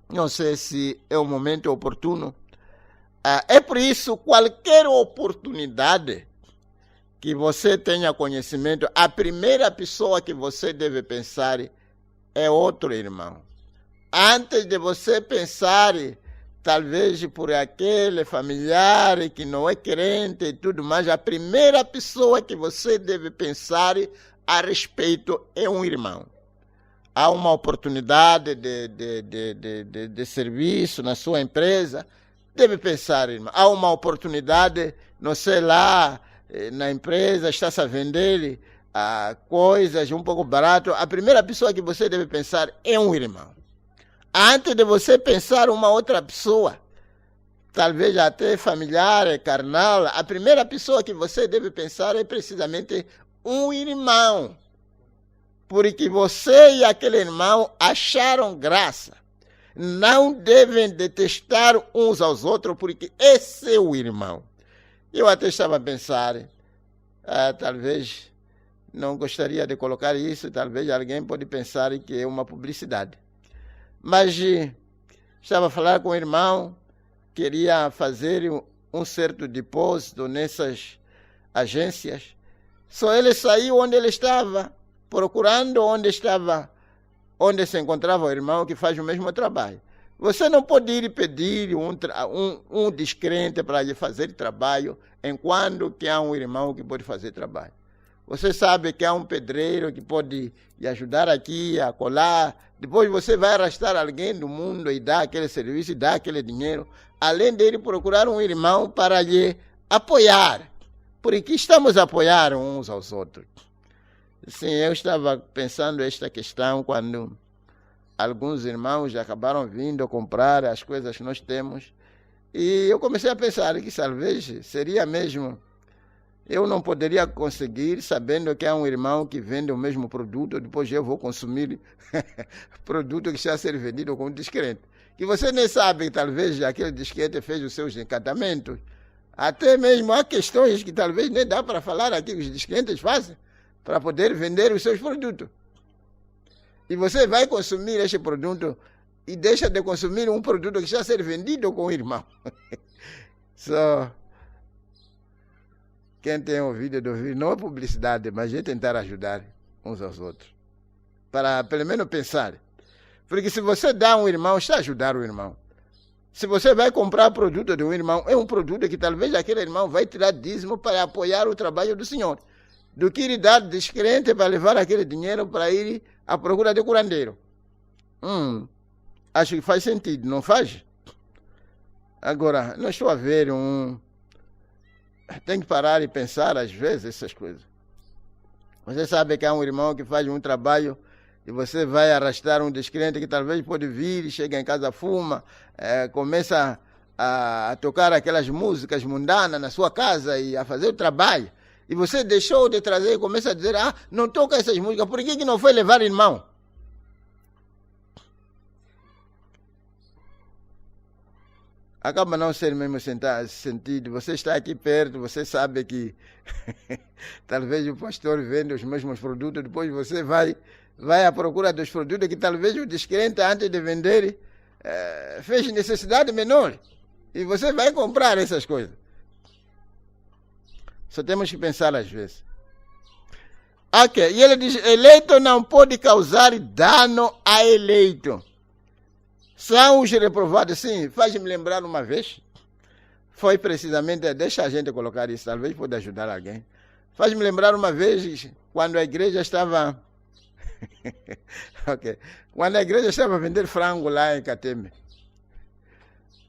não sei se é o momento oportuno, é por isso, qualquer oportunidade que você tenha conhecimento, a primeira pessoa que você deve pensar é outro irmão. Antes de você pensar, talvez por aquele familiar que não é crente e tudo mais, a primeira pessoa que você deve pensar a respeito é um irmão. Há uma oportunidade de serviço na sua empresa, deve pensar, irmão. Há uma oportunidade, não sei lá, na empresa, está-se a vender coisas um pouco barato. A primeira pessoa que você deve pensar é um irmão. Antes de você pensar uma outra pessoa, talvez até familiar, carnal, a primeira pessoa que você deve pensar é precisamente um irmão. Porque você e aquele irmão acharam graça. Não devem detestar uns aos outros, porque esse é o irmão. Eu até estava a pensar, talvez não gostaria de colocar isso, talvez alguém pode pensar que é uma publicidade. Mas estava a falar com o irmão, queria fazer um certo depósito nessas agências. Só ele saiu onde ele estava, procurando onde se encontrava o irmão que faz o mesmo trabalho. Você não pode ir pedir um descrente para lhe fazer trabalho, enquanto que há um irmão que pode fazer trabalho. Você sabe que há um pedreiro que pode lhe ajudar aqui, a colar. Depois você vai arrastar alguém do mundo e dar aquele serviço, e dar aquele dinheiro, além de ir procurar um irmão para lhe apoiar. Porque estamos a apoiar uns aos outros. Sim, eu estava pensando esta questão quando alguns irmãos acabaram vindo comprar as coisas que nós temos. E eu comecei a pensar que talvez seria mesmo... Eu não poderia conseguir, sabendo que há um irmão que vende o mesmo produto, depois eu vou consumir produto que está a ser vendido com descrente. Que você nem sabe, talvez aquele descrente fez os seus encantamentos. Até mesmo há questões que talvez nem dá para falar aqui que os descrentes fazem, para poder vender os seus produtos. E você vai consumir este produto e deixa de consumir um produto que está a ser vendido com o irmão. Quem tem ouvido de ouvir, não é publicidade, mas é tentar ajudar uns aos outros. Para pelo menos pensar. Porque se você dá a um irmão, está a ajudar o irmão. Se você vai comprar produto de um irmão, é um produto que talvez aquele irmão vai tirar dízimo para apoiar o trabalho do Senhor. Do que ir dar descrente para levar aquele dinheiro para ir à procura de curandeiro. Acho que faz sentido, não faz? Agora, não estou a ver Tem que parar e pensar, às vezes, essas coisas. Você sabe que há um irmão que faz um trabalho e você vai arrastar um descrente que talvez pode vir, chega em casa, fuma, começa a tocar aquelas músicas mundanas na sua casa e a fazer o trabalho. E você deixou de trazer e começa a dizer, não toca essas músicas, por que não foi levar irmão? Acaba não ser mesmo sentido. Você está aqui perto, você sabe que talvez o pastor vende os mesmos produtos, depois você vai à procura dos produtos que talvez o descrente, antes de vender, fez necessidade menor. E você vai comprar essas coisas. Só temos que pensar às vezes. Ok, e ele diz, eleito não pode causar dano a eleito. São os reprovados, sim, faz-me lembrar uma vez, foi precisamente, deixa a gente colocar isso, talvez pode ajudar alguém. Faz-me lembrar uma vez, quando a igreja estava, quando a igreja estava a vender frango lá em Cateme.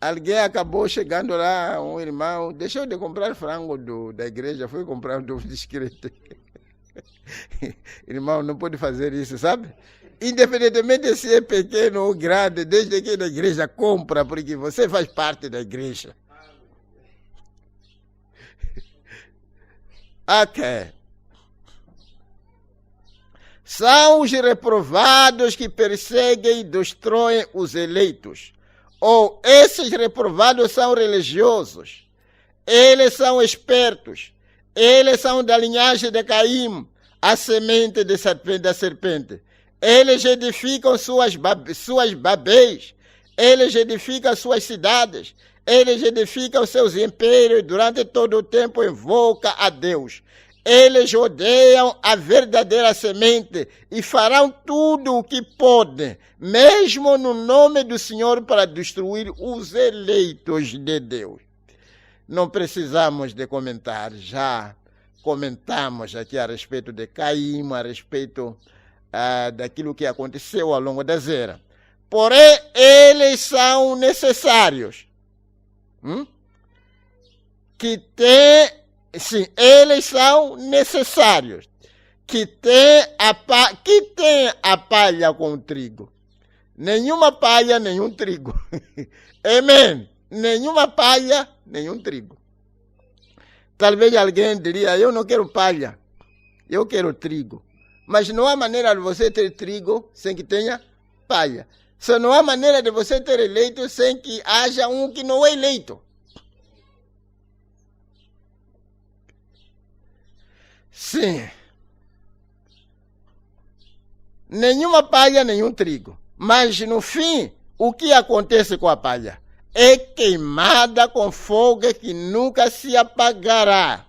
Alguém acabou chegando lá, um irmão, deixou de comprar frango da igreja, foi comprar do discreto. Irmão, não pode fazer isso, sabe? Independentemente se é pequeno ou grande, desde que a igreja compra, porque você faz parte da igreja. Ok. São os reprovados que perseguem e destroem os eleitos. Ou esses reprovados são religiosos. Eles são espertos. Eles são da linhagem de Caim, a semente da serpente. Eles edificam suas babéis. Eles edificam suas cidades. Eles edificam seus impérios. Durante todo o tempo invocam a Deus. Eles odeiam a verdadeira semente e farão tudo o que podem, mesmo no nome do Senhor, para destruir os eleitos de Deus. Não precisamos de comentar, já comentamos aqui a respeito de Caim, a respeito daquilo que aconteceu ao longo das eras. Porém, eles são necessários. Sim, eles são necessários. Que tem a palha com o trigo? Nenhuma palha, nenhum trigo. Amém? Nenhuma palha, nenhum trigo. Talvez alguém diria, eu não quero palha, eu quero trigo. Mas não há maneira de você ter trigo sem que tenha palha. Só não há maneira de você ter eleito sem que haja um que não é eleito. Sim. Nenhuma palha, nenhum trigo. Mas no fim, o que acontece com a palha? É queimada com fogo que nunca se apagará.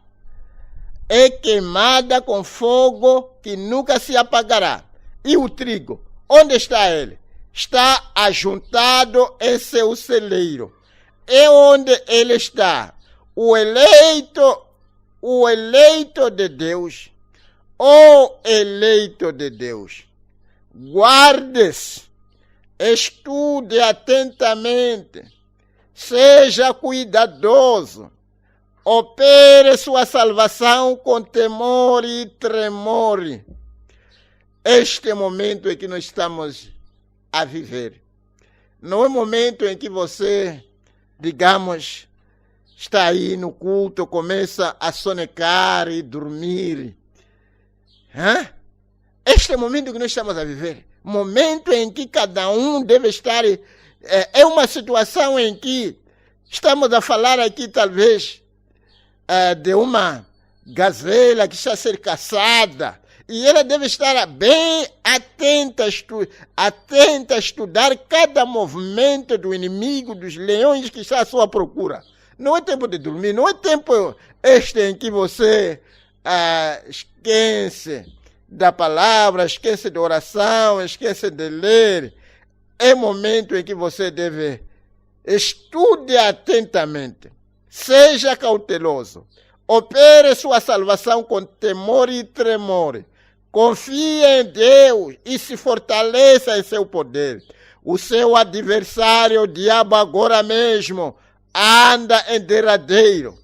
É queimada com fogo que nunca se apagará. E o trigo, onde está ele? Está ajuntado em seu celeiro. É onde ele está. O eleito de Deus, o eleito de Deus, guarde-se, estude atentamente, seja cuidadoso, opere sua salvação com temor e tremor. Este é o momento em que nós estamos a viver. Não é o momento em que você, digamos, está aí no culto, começa a sonecar e dormir. Este é o momento que nós estamos a viver. Momento em que cada um deve estar... É uma situação em que estamos a falar aqui, talvez, de uma gazela que está a ser caçada. E ela deve estar bem atenta a estudar cada movimento do inimigo, dos leões que está à sua procura. Não é tempo de dormir, não é tempo este em que você esquece da palavra, esquece da oração, esquece de ler. É momento em que você deve estude atentamente, seja cauteloso, opere sua salvação com temor e tremor, confie em Deus e se fortaleça em seu poder. O seu adversário, o diabo, agora mesmo, anda em derradeiro,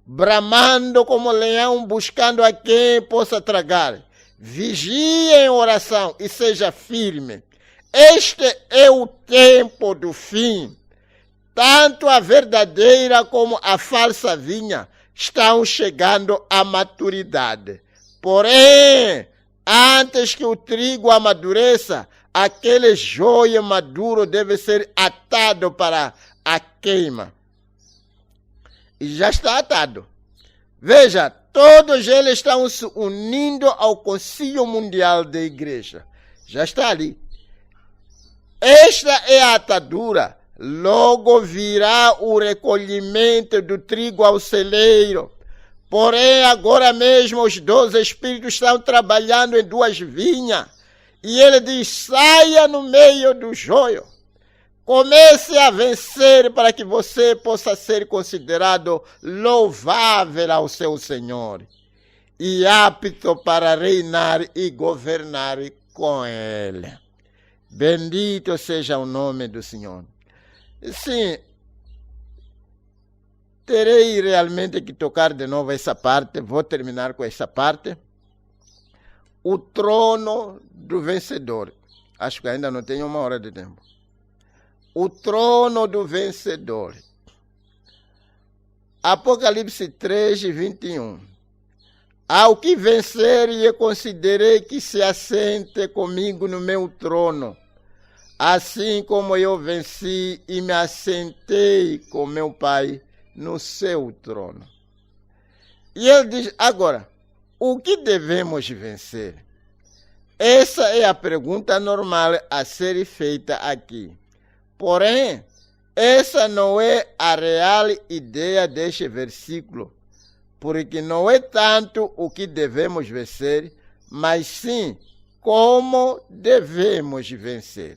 bramando como leão, buscando a quem possa tragar. Vigie em oração e seja firme. Este é o tempo do fim. Tanto a verdadeira como a falsa vinha estão chegando à maturidade. Porém, antes que o trigo amadureça, aquele joio maduro deve ser atado para a queima. E já está atado. Veja, todos eles estão se unindo ao Concílio Mundial da Igreja. Já está ali. Esta é a atadura. Logo virá o recolhimento do trigo ao celeiro. Porém, agora mesmo os 12 espíritos estão trabalhando em 2 vinhas. E ele diz, saia no meio do joio. Comece a vencer para que você possa ser considerado louvável ao seu Senhor e apto para reinar e governar com Ele. Bendito seja o nome do Senhor. Sim, terei realmente que tocar de novo essa parte, vou terminar com essa parte. O trono do vencedor. Acho que ainda não tenho 1 hora de tempo. O trono do vencedor. Apocalipse 3, 21. Ao que vencer, e considerei que se assente comigo no meu trono, assim como eu venci e me assentei com meu Pai no seu trono. E ele diz, agora, o que devemos vencer? Essa é a pergunta normal a ser feita aqui. Porém, essa não é a real ideia deste versículo, porque não é tanto o que devemos vencer, mas sim como devemos vencer.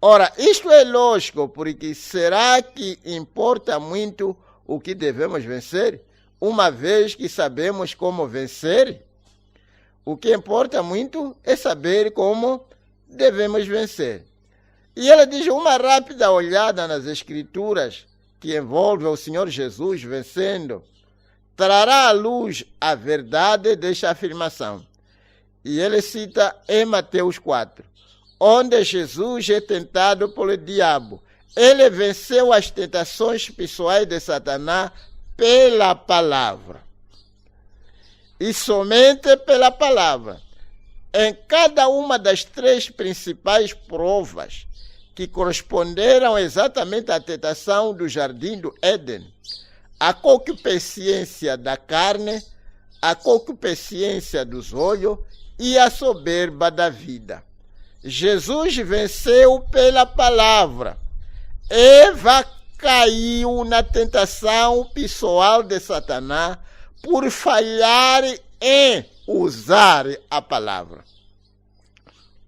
Ora, isto é lógico, porque será que importa muito o que devemos vencer, uma vez que sabemos como vencer? O que importa muito é saber como devemos vencer. E ela diz uma rápida olhada nas Escrituras que envolve o Senhor Jesus vencendo, trará à luz a verdade desta afirmação. E ele cita em Mateus 4, onde Jesus é tentado pelo diabo. Ele venceu as tentações pessoais de Satanás pela palavra. E somente pela palavra. Em cada uma das 3 principais provas que corresponderam exatamente à tentação do jardim do Éden, a concupiscência da carne, a concupiscência dos olhos e a soberba da vida. Jesus venceu pela palavra. Eva caiu na tentação pessoal de Satanás por falhar em usar a palavra.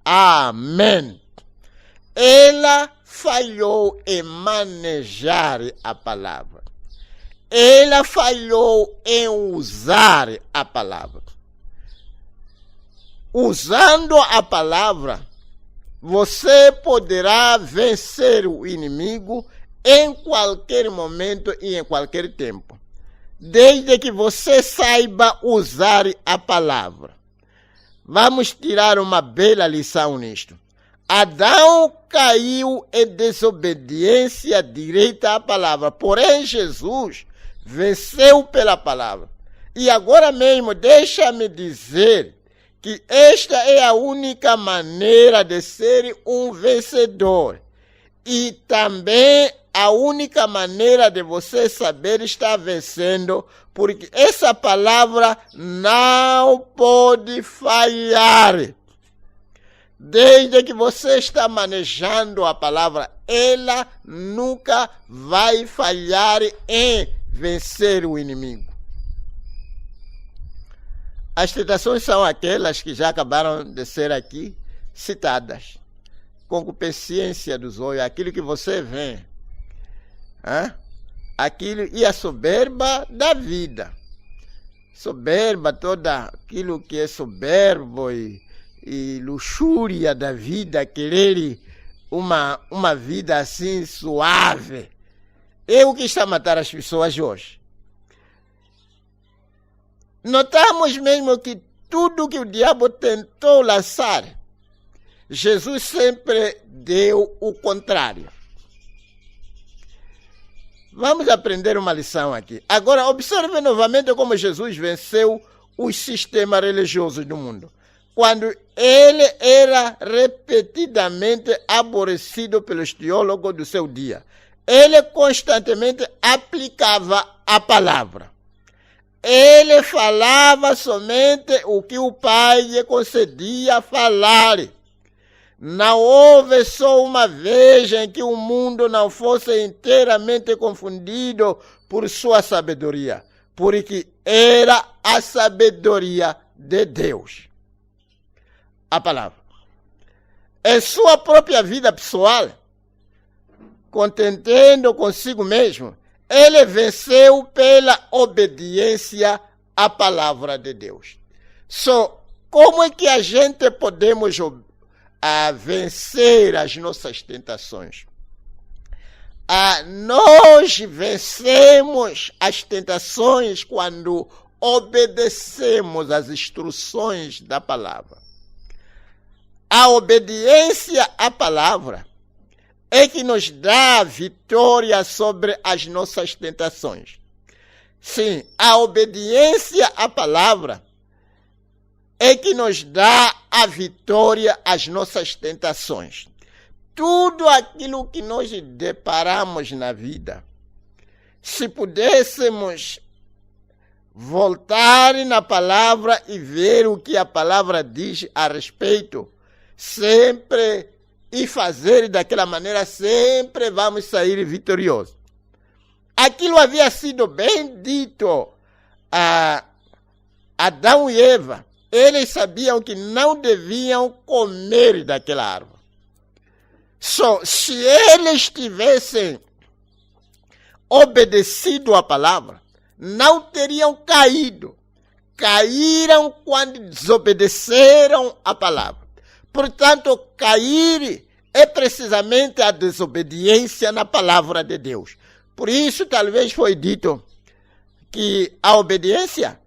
Amém. Ela falhou em manejar a palavra. Ela falhou em usar a palavra. Usando a palavra, você poderá vencer o inimigo em qualquer momento e em qualquer tempo, desde que você saiba usar a palavra. Vamos tirar uma bela lição nisto. Adão caiu em desobediência direta à palavra, porém Jesus venceu pela palavra. E agora mesmo, deixa-me dizer que esta é a única maneira de ser um vencedor. E também a única maneira de você saber estar vencendo, porque essa palavra não pode falhar. Desde que você está manejando a palavra, ela nunca vai falhar em vencer o inimigo. As tentações são aquelas que já acabaram de ser aqui citadas. Concupiscência dos olhos, aquilo que você vê. Aquilo, e a soberba da vida. Soberba, todo aquilo que é soberbo e luxúria da vida, querer uma vida assim suave. É o que está a matar as pessoas hoje. Notamos mesmo que tudo que o diabo tentou lançar, Jesus sempre deu o contrário. Vamos aprender uma lição aqui. Agora, observe novamente como Jesus venceu os sistemas religiosos do mundo. Quando ele era repetidamente aborrecido pelos teólogos do seu dia, ele constantemente aplicava a palavra. Ele falava somente o que o Pai lhe concedia falar. Não houve só uma vez em que o mundo não fosse inteiramente confundido por sua sabedoria, porque era a sabedoria de Deus. A palavra. Em sua própria vida pessoal, contentendo consigo mesmo, ele venceu pela obediência à palavra de Deus. Como é que a gente podemos vencer as nossas tentações? Nós vencemos as tentações quando obedecemos às instruções da palavra. A obediência à palavra é que nos dá vitória sobre as nossas tentações. Sim, a obediência à palavra é que nos dá a vitória às nossas tentações. Tudo aquilo que nós deparamos na vida, se pudéssemos voltar na palavra e ver o que a palavra diz a respeito, sempre e fazer daquela maneira, sempre vamos sair vitoriosos. Aquilo havia sido bem dito a Adão e Eva. Eles sabiam que não deviam comer daquela árvore. Só se eles tivessem obedecido à palavra, não teriam caído. Caíram quando desobedeceram à palavra. Portanto, cair é precisamente a desobediência na palavra de Deus. Por isso, talvez foi dito que a obediência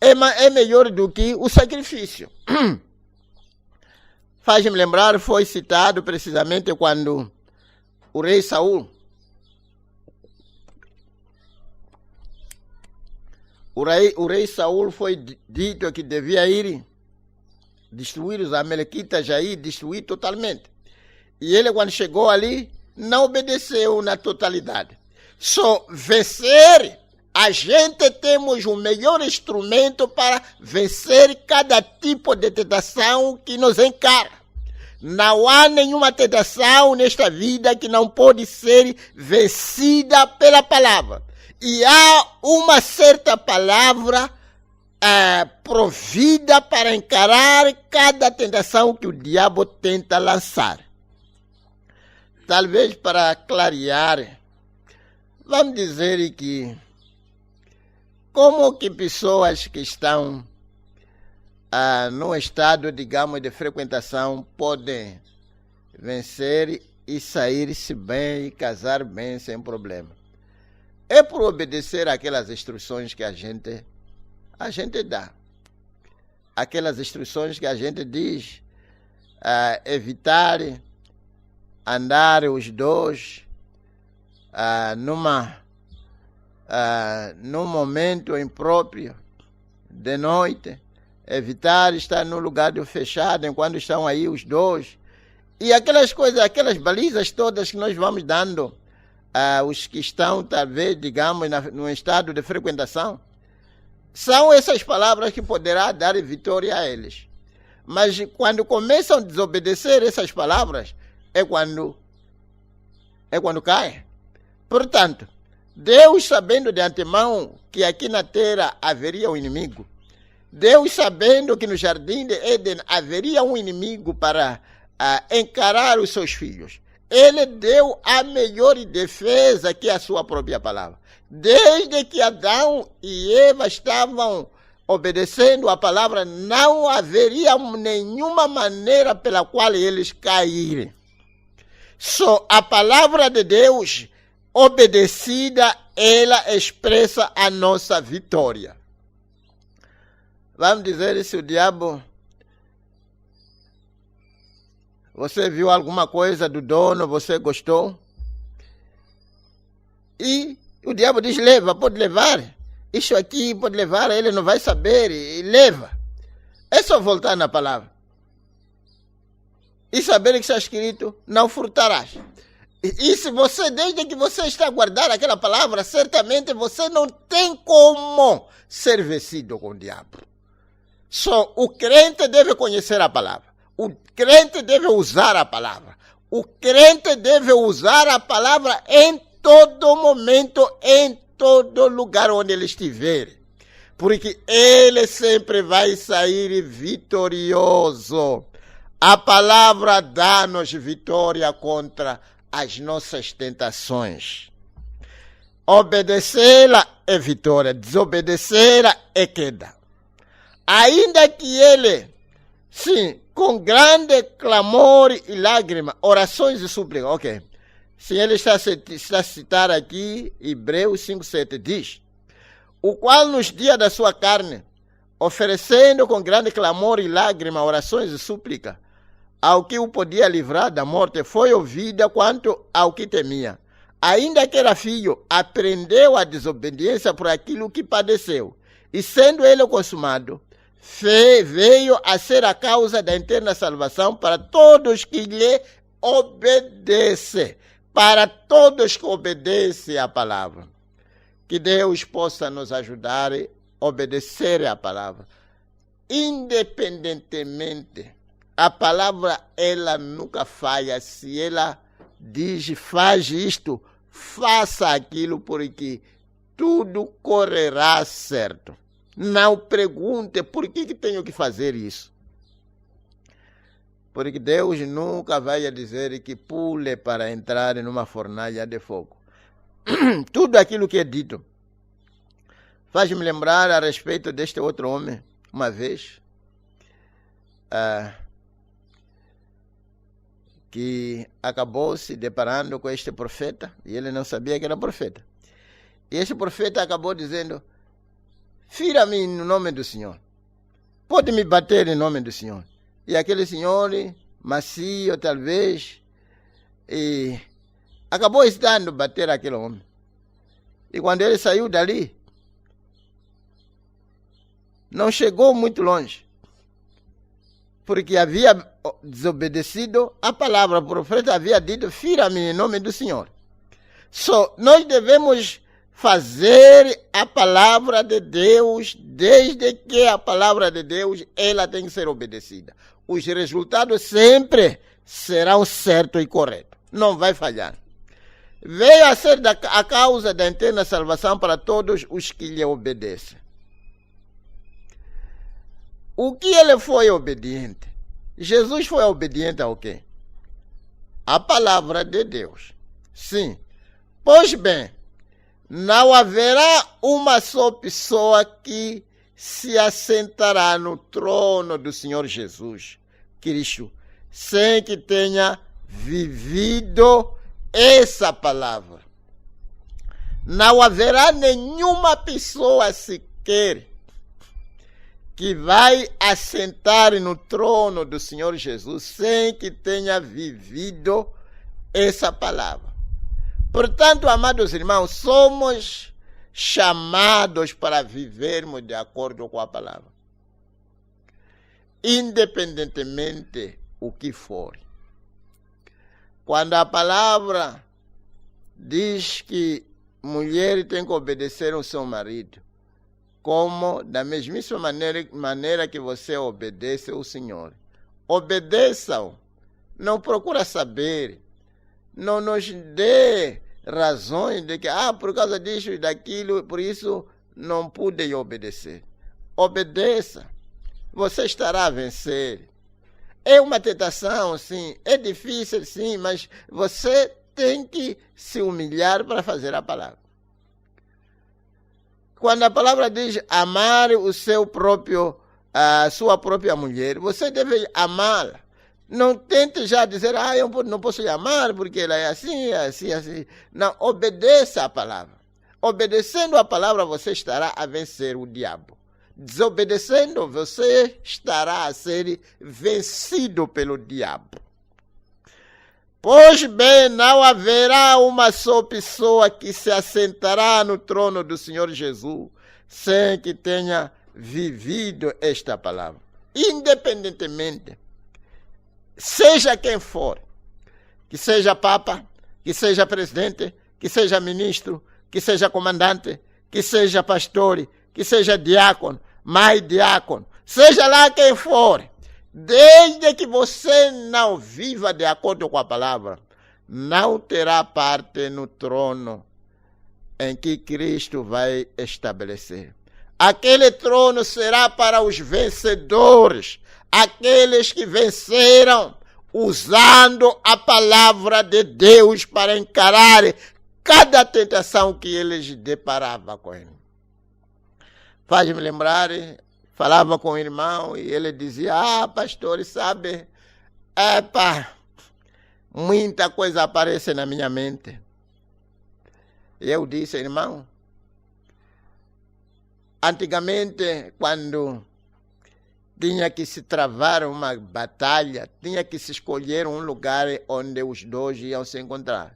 é melhor do que o sacrifício. Faz-me lembrar, foi citado precisamente quando o rei Saul, o rei Saul foi dito que devia ir destruir os amalequitas, já ir destruir totalmente. E ele, quando chegou ali, não obedeceu na totalidade. Só vencer, a gente temos o melhor instrumento para vencer cada tipo de tentação que nos encara. Não há nenhuma tentação nesta vida que não pode ser vencida pela palavra. E há uma certa palavra provida para encarar cada tentação que o diabo tenta lançar. Talvez para clarear, vamos dizer que como que pessoas que estão num estado, digamos, de frequentação podem vencer e sair-se bem e casar bem sem problema. É por obedecer aquelas instruções que a gente dá. Aquelas instruções que a gente diz, evitar andar os dois num momento impróprio de noite, evitar estar no lugar fechado enquanto estão aí os dois. E aquelas coisas, aquelas balizas todas que nós vamos dando aos que estão, talvez, digamos, no estado de frequentação, são essas palavras que poderá dar vitória a eles. Mas quando começam a desobedecer essas palavras, é quando caem. Portanto, Deus, sabendo de antemão que aqui na terra haveria um inimigo, Deus, sabendo que no jardim de Éden haveria um inimigo para encarar os seus filhos, Ele deu a melhor defesa, que é a sua própria palavra. Desde que Adão e Eva estavam obedecendo a palavra, não haveria nenhuma maneira pela qual eles caírem. Só a palavra de Deus, obedecida, ela expressa a nossa vitória. Vamos dizer, se o diabo... Você viu alguma coisa do dono, você gostou? E o diabo diz, leva, pode levar. Isso aqui pode levar, ele não vai saber, e leva. É só voltar na palavra. E saber que está escrito, não furtarás. E se você, desde que você está a guardar aquela palavra, certamente você não tem como ser vencido com o diabo. Só o crente deve conhecer a palavra. O crente deve usar a palavra. O crente deve usar a palavra em todo momento, em todo lugar onde ele estiver. Porque ele sempre vai sair vitorioso. A palavra dá-nos vitória contra as nossas tentações. Obedecê-la é vitória, desobedecê-la é queda. Ainda que ele, sim, com grande clamor e lágrima, orações e súplicas, ok. Se ele está a citar aqui, Hebreus 5:7 diz, o qual nos dias da sua carne, oferecendo com grande clamor e lágrima, orações e súplicas, ao que o podia livrar da morte, foi ouvida quanto ao que temia. ainda que era filho, aprendeu a desobediência por aquilo que padeceu. E sendo ele consumado, veio a ser a causa da eterna salvação para todos que lhe obedecem. Para todos que obedecem à palavra. Que Deus possa nos ajudar a obedecer à palavra. Independentemente, a palavra ela nunca falha. Se ela diz, faz isto, faça aquilo, porque tudo correrá certo. Não pergunte por que tenho que fazer isso. Porque Deus nunca vai dizer que pule para entrar numa fornalha de fogo. Tudo aquilo que é dito faz-me lembrar a respeito deste outro homem, uma vez, que acabou se deparando com este profeta, e ele não sabia que era profeta. E este profeta acabou dizendo, fira-me no nome do Senhor. Pode me bater em nome do Senhor. E aquele senhor, macio talvez, e acabou estando bater aquele homem. E quando ele saiu dali, não chegou muito longe, porque havia desobedecido a palavra. O profeta havia dito, fira-me em nome do Senhor. Nós devemos fazer a palavra de Deus, desde que a palavra de Deus ela tem que ser obedecida. Os resultados sempre serão certos e corretos. Não vai falhar. Veio a ser a causa da eterna salvação para todos os que lhe obedecem. O que ele foi obediente? Jesus foi obediente ao quê? A palavra de Deus. Sim. Pois bem, não haverá uma só pessoa que se assentará no trono do Senhor Jesus Cristo sem que tenha vivido essa palavra. Não haverá nenhuma pessoa sequer que vai assentar no trono do Senhor Jesus sem que tenha vivido essa palavra. Portanto, amados irmãos, somos chamados para vivermos de acordo com a palavra. Independentemente o que for. Quando a palavra diz que mulher tem que obedecer ao seu marido, como da mesmíssima maneira que você obedece ao Senhor. Obedeça-o. Não procura saber. Não nos dê razões de que, por causa disso e daquilo, por isso não pude obedecer. Obedeça. Você estará a vencer. É uma tentação, sim. É difícil, sim, mas você tem que se humilhar para fazer a palavra. Quando a palavra diz amar a sua própria mulher, você deve amá-la. Não tente já dizer, eu não posso lhe amar porque ela é assim, assim, assim. Não, obedeça a palavra. Obedecendo a palavra, você estará a vencer o diabo. Desobedecendo, você estará a ser vencido pelo diabo. Pois bem, não haverá uma só pessoa que se assentará no trono do Senhor Jesus sem que tenha vivido esta palavra. Independentemente, seja quem for, que seja papa, que seja presidente, que seja ministro, que seja comandante, que seja pastor, que seja diácono, mais diácono, seja lá quem for, desde que você não viva de acordo com a palavra, não terá parte no trono em que Cristo vai estabelecer. Aquele trono será para os vencedores, aqueles que venceram usando a palavra de Deus para encarar cada tentação que eles deparavam com ele. Faz-me lembrar, falava com o irmão e ele dizia, pastor, sabe, muita coisa aparece na minha mente. E eu disse, irmão, antigamente, quando tinha que se travar uma batalha, tinha que se escolher um lugar onde os dois iam se encontrar.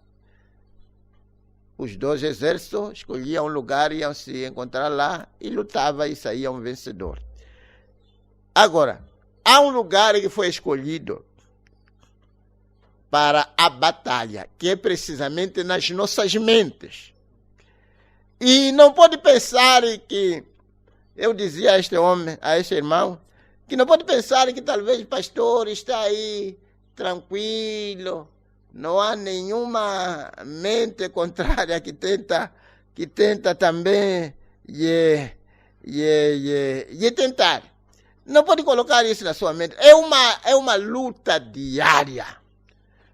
os dois exércitos escolhiam um lugar, iam se encontrar lá e lutavam e saíam vencedor. Agora, há um lugar que foi escolhido para a batalha, que é precisamente nas nossas mentes. E não pode pensar que, eu dizia a este homem, a este irmão, que não pode pensar que talvez o pastor está aí tranquilo, não há nenhuma mente contrária que tenta também tentar. Não pode colocar isso na sua mente. É uma luta diária.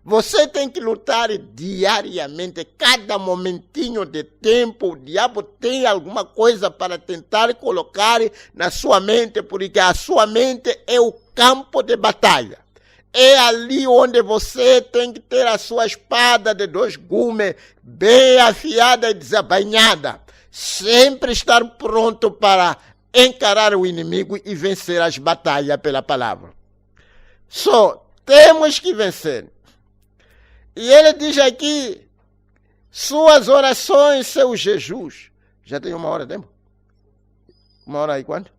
Você tem que lutar diariamente. Cada momentinho de tempo, o diabo tem alguma coisa para tentar colocar na sua mente, porque a sua mente é o campo de batalha. É ali onde você tem que ter a sua espada de 2 gumes, bem afiada e desabainhada. Sempre estar pronto para encarar o inimigo e vencer as batalhas pela palavra. Só temos que vencer. E ele diz aqui, suas orações, seus jejuns. Já tem 1 hora, tempo? 1 hora e quanto?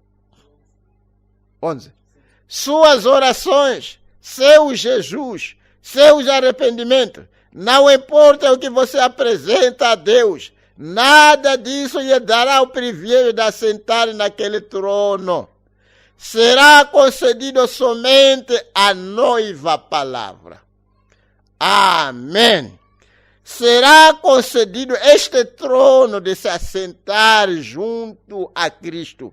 11. Suas orações, seus jejuns, seus arrependimentos. Não importa o que você apresenta a Deus. Nada disso lhe dará o privilégio de assentar naquele trono. Será concedido somente a noiva palavra. Amém. Será concedido este trono de se assentar junto a Cristo.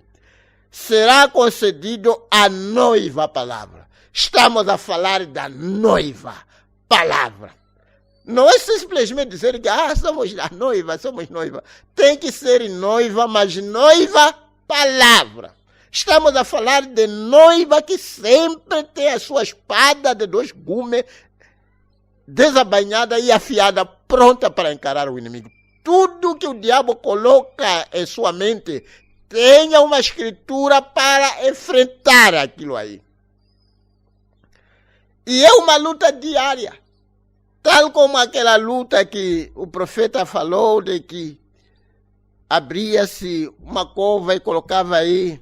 Será concedido a noiva palavra. Estamos a falar da noiva palavra. Não é simplesmente dizer que somos a noiva, somos noiva. Tem que ser noiva, mas noiva palavra. Estamos a falar de noiva que sempre tem a sua espada de 2 gumes, desabainhada e afiada, pronta para encarar o inimigo. Tudo que o diabo coloca em sua mente, tenha uma escritura para enfrentar aquilo aí. E é uma luta diária. Tal como aquela luta que o profeta falou, de que abria-se uma cova e colocava aí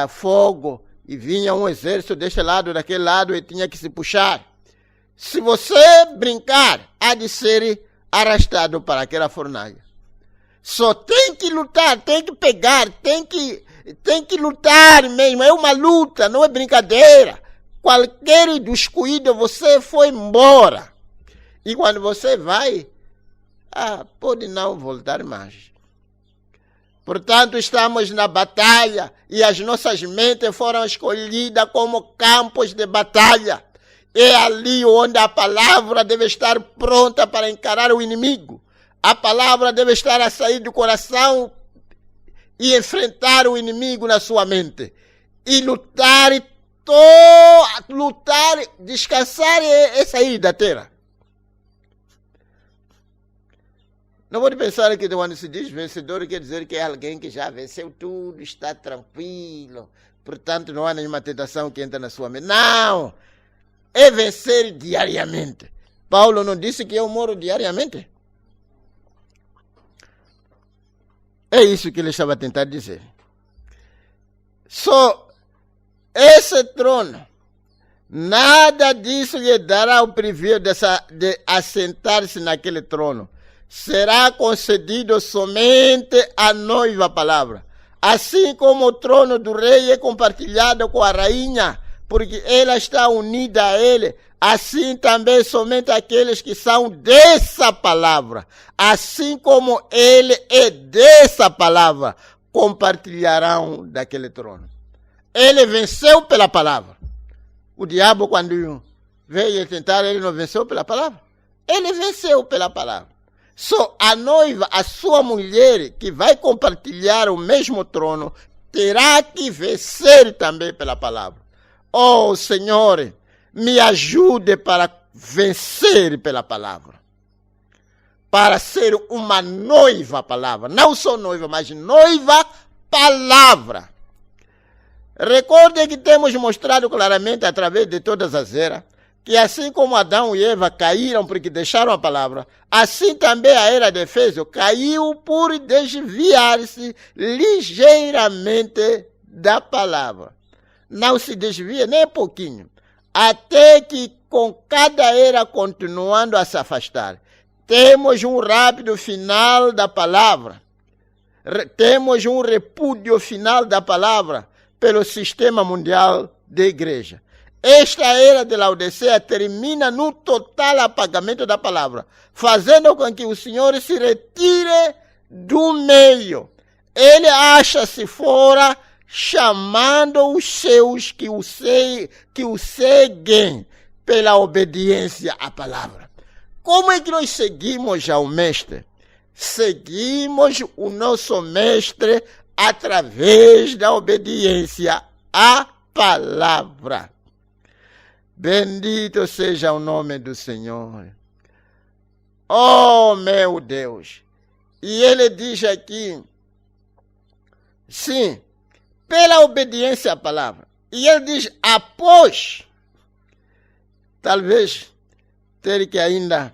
fogo, e vinha um exército deste lado, daquele lado, e tinha que se puxar. Se você brincar, há de ser arrastado para aquela fornalha. Só tem que lutar, tem que pegar, tem que lutar mesmo. É uma luta, não é brincadeira. Qualquer descuido, você foi embora. E quando você vai, pode não voltar mais. Portanto, estamos na batalha e as nossas mentes foram escolhidas como campos de batalha. É ali onde a palavra deve estar pronta para encarar o inimigo. A palavra deve estar a sair do coração e enfrentar o inimigo na sua mente. E lutar, descansar e sair da terra. Não pode pensar que quando se diz vencedor quer dizer que é alguém que já venceu tudo, está tranquilo. Portanto, não há nenhuma tentação que entra na sua mente. Não! É vencer diariamente. Paulo não disse que eu moro diariamente? É isso que ele estava tentando dizer. Só esse trono, nada disso lhe dará o privilégio de assentar-se naquele trono. Será concedido somente à noiva palavra. Assim como o trono do rei é compartilhado com a rainha, porque ela está unida a ele, assim também somente aqueles que são dessa palavra, assim como ele é dessa palavra, compartilharão daquele trono. Ele venceu pela palavra. O diabo, quando veio tentar, ele não venceu pela palavra? Ele venceu pela palavra. Só a noiva, a sua mulher, que vai compartilhar o mesmo trono, terá que vencer também pela palavra. Oh, Senhor, me ajude para vencer pela palavra. Para ser uma noiva palavra. Não só noiva, mas noiva palavra. Recorde que temos mostrado claramente através de todas as eras que assim como Adão e Eva caíram porque deixaram a palavra, assim também a era de Éfeso caiu por desviar-se ligeiramente da palavra. Não se desvia nem pouquinho, até que com cada era continuando a se afastar, temos um rápido final da palavra. Temos um repúdio final da palavra pelo sistema mundial de igreja. Esta era de Laodiceia termina no total apagamento da palavra, fazendo com que o Senhor se retire do meio. Ele acha-se fora, chamando os seus que o seguem pela obediência à palavra. Como é que nós seguimos ao Mestre? Seguimos o nosso Mestre através da obediência à palavra. Bendito seja o nome do Senhor. Oh, meu Deus. E ele diz aqui, sim, pela obediência à palavra. E ele diz, após, talvez ter que ainda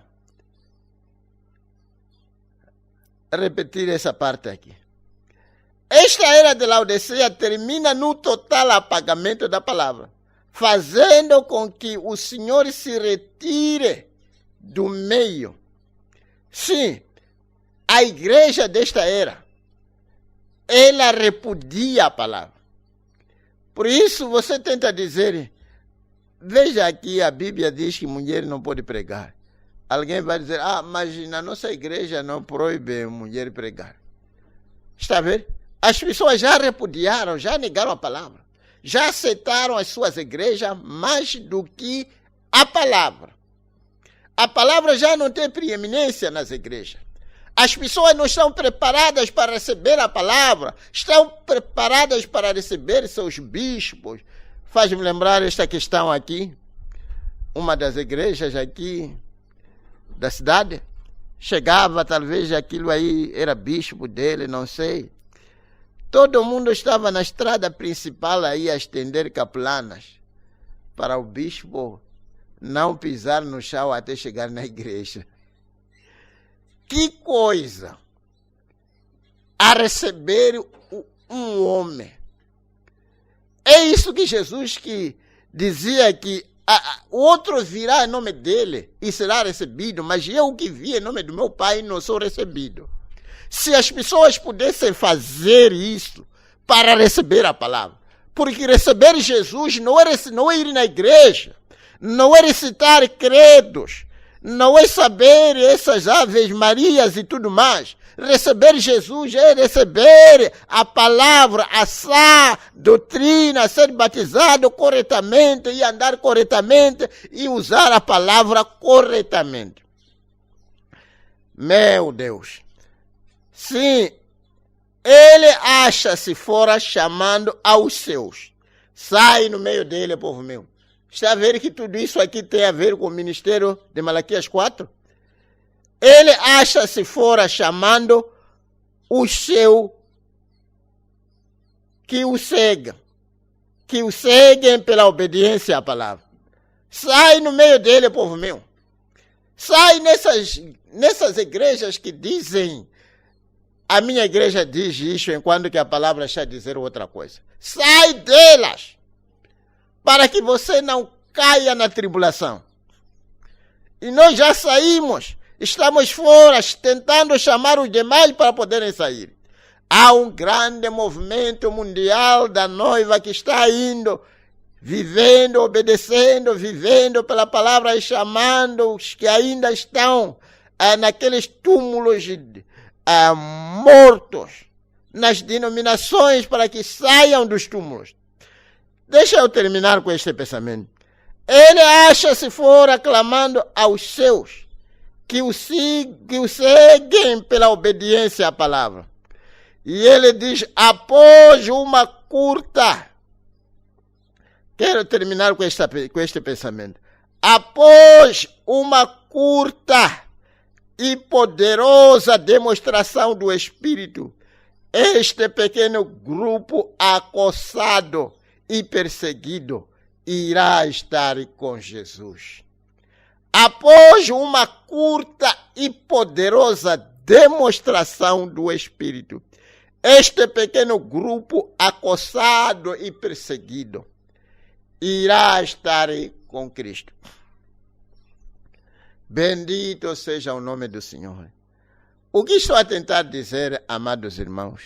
repetir essa parte aqui. Esta era de Laodiceia termina no total apagamento da palavra, fazendo com que o Senhor se retire do meio. Sim, a igreja desta era, ela repudia a palavra. Por isso você tenta dizer, veja aqui, a Bíblia diz que mulher não pode pregar. Alguém vai dizer, mas na nossa igreja não proíbe mulher pregar. Está vendo? As pessoas já repudiaram, já negaram a palavra. Já aceitaram as suas igrejas mais do que a palavra. A palavra já não tem preeminência nas igrejas. As pessoas não estão preparadas para receber a palavra, estão preparadas para receber seus bispos. Faz-me lembrar esta questão aqui. Uma das igrejas aqui da cidade, chegava, talvez aquilo aí era bispo dele, não sei. Todo mundo estava na estrada principal aí a estender caplanas para o bispo não pisar no chão até chegar na igreja. Que coisa! A receber um homem. É isso que Jesus que dizia que o outro virá em nome dele e será recebido, mas eu que vi em nome do meu Pai não sou recebido. Se as pessoas pudessem fazer isso para receber a palavra, porque receber Jesus não é ir na igreja, não é recitar credos, não é saber essas Aves Marias e tudo mais. Receber Jesus é receber a palavra, a doutrina, ser batizado corretamente e andar corretamente e usar a palavra corretamente. Meu Deus. Sim, ele acha-se fora chamando aos seus. Sai no meio dele, povo meu. Está a ver que tudo isso aqui tem a ver com o ministério de Malaquias 4? Ele acha-se fora chamando o seu que o seguem pela obediência à palavra. Sai no meio dele, povo meu. Sai nessas igrejas que dizem, a minha igreja diz isso, enquanto que a palavra está a dizer outra coisa. Sai delas, para que você não caia na tribulação. E nós já saímos. Estamos fora, tentando chamar os demais para poderem sair. Há um grande movimento mundial da noiva que está indo, vivendo, obedecendo, vivendo pela palavra e chamando os que ainda estão naqueles túmulos mortos, nas denominações, para que saiam dos túmulos. Deixa eu terminar com este pensamento. Ele acha-se fora clamando aos seus, que o seguem pela obediência à palavra. E ele diz, após uma curta... Quero terminar com este pensamento. Após uma curta e poderosa demonstração do Espírito, este pequeno grupo acossado e perseguido irá estar com Jesus. Após uma curta e poderosa demonstração do Espírito, este pequeno grupo acossado e perseguido irá estar com Cristo. Bendito seja o nome do Senhor. O que estou a tentar dizer, amados irmãos?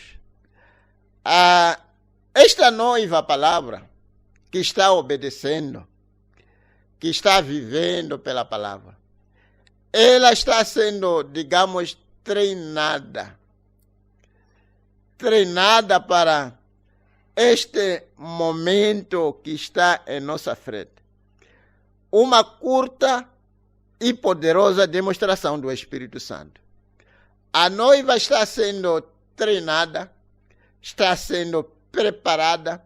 Esta noiva palavra que está obedecendo, que está vivendo pela palavra, ela está sendo, digamos, treinada para este momento que está em nossa frente. Uma curta e poderosa demonstração do Espírito Santo. A noiva está sendo treinada, está sendo preparada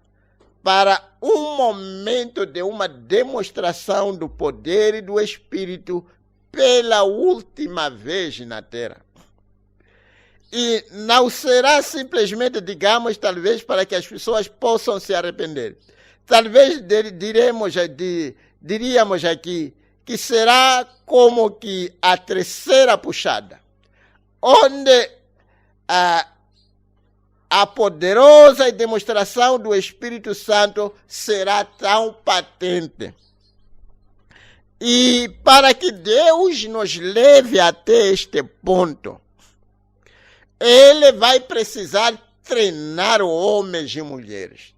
para um momento de uma demonstração do poder e do Espírito pela última vez na terra. E não será simplesmente, digamos, talvez para que as pessoas possam se arrepender. Talvez diríamos aqui que será como que a terceira puxada, onde a poderosa demonstração do Espírito Santo será tão patente. E para que Deus nos leve até este ponto, Ele vai precisar treinar homens e mulheres.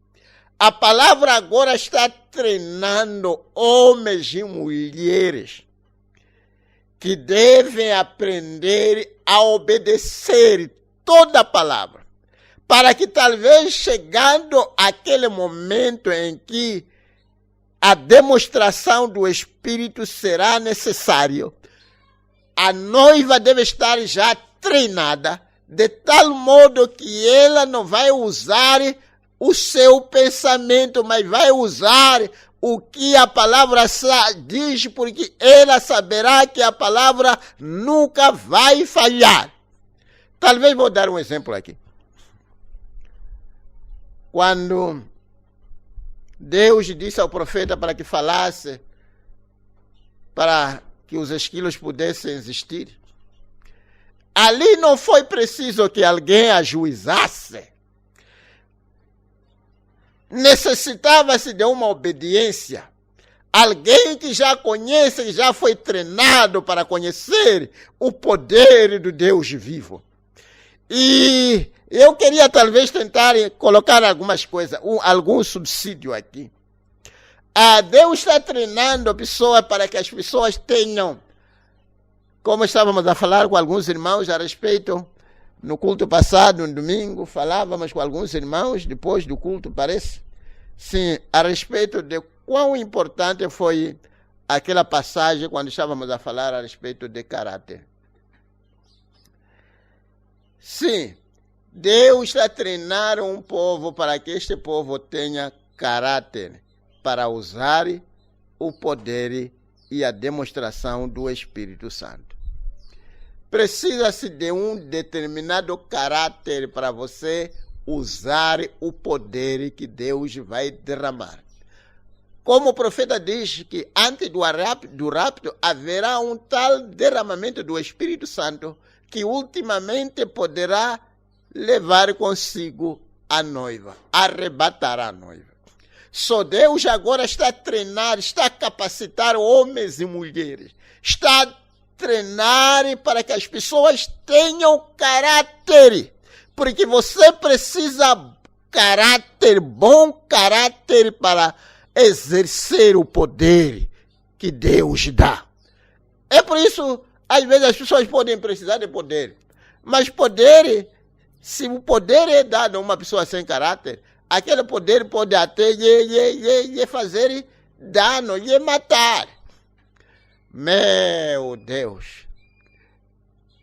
A palavra agora está treinando homens e mulheres que devem aprender a obedecer toda a palavra, para que talvez chegando aquele momento em que a demonstração do Espírito será necessário, a noiva deve estar já treinada, de tal modo que ela não vai usar o seu pensamento, mas vai usar o que a palavra diz, porque ela saberá que a palavra nunca vai falhar. Talvez vou dar um exemplo aqui. Quando Deus disse ao profeta para que falasse, para que os esquilos pudessem existir, ali não foi preciso que alguém ajuizasse. Necessitava-se de uma obediência. Alguém que já conhece, que já foi treinado para conhecer o poder do Deus vivo. E eu queria talvez tentar colocar algumas coisas, algum subsídio aqui. Deus está treinando pessoas para que as pessoas tenham, como estávamos a falar com alguns irmãos a respeito, no culto passado, no domingo, falávamos com alguns irmãos, depois do culto, parece, sim, a respeito de quão importante foi aquela passagem quando estávamos a falar a respeito de caráter. Sim, Deus está treinando um povo para que este povo tenha caráter, para usar o poder e a demonstração do Espírito Santo. Precisa-se de um determinado caráter para você usar o poder que Deus vai derramar. Como o profeta diz que antes do rapto haverá um tal derramamento do Espírito Santo que ultimamente poderá levar consigo a noiva, arrebatar a noiva. Só Deus agora está a treinar, está a capacitar homens e mulheres, está a treinar para que as pessoas tenham caráter, porque você precisa caráter, bom caráter para exercer o poder que Deus dá. É por isso, às vezes as pessoas podem precisar de poder, mas poder, se o poder é dado a uma pessoa sem caráter, aquele poder pode até lhe fazer dano, lhe matar. Meu Deus,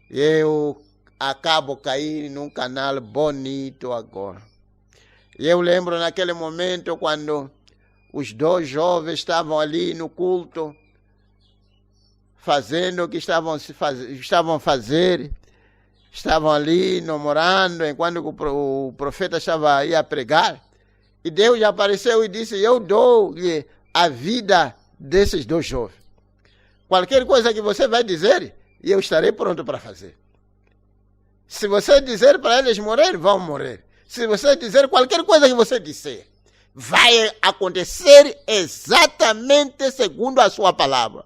eu acabo cair num canal bonito agora. Eu lembro naquele momento quando os dois jovens estavam ali no culto, fazendo o que estavam a fazer, estavam ali namorando, enquanto o profeta estava aí a pregar, e Deus apareceu e disse: eu dou-lhe a vida desses dois jovens. Qualquer coisa que você vai dizer, eu estarei pronto para fazer. Se você dizer para eles morrer, vão morrer. Se você dizer qualquer coisa que você disser, vai acontecer exatamente segundo a sua palavra.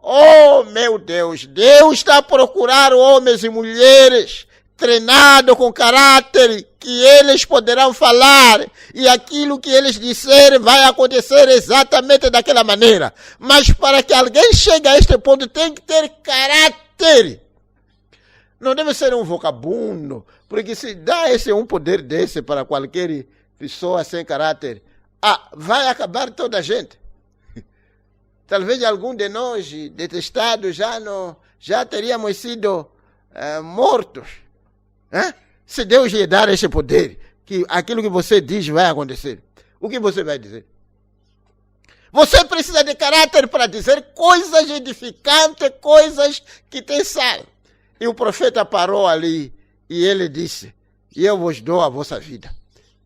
Oh, meu Deus, Deus está a procurar homens e mulheres treinados com caráter, que eles poderão falar, e aquilo que eles disserem vai acontecer exatamente daquela maneira. Mas para que alguém chegue a este ponto, tem que ter caráter. Não deve ser um vagabundo, porque se dá um poder desse para qualquer pessoa sem caráter, vai acabar toda a gente. Talvez algum de nós, detestados, já teríamos sido mortos. Se Deus lhe dar esse poder, que aquilo que você diz vai acontecer, o que você vai dizer? Você precisa de caráter para dizer coisas edificantes, coisas que têm sal. E o profeta parou ali e ele disse, eu vos dou a vossa vida,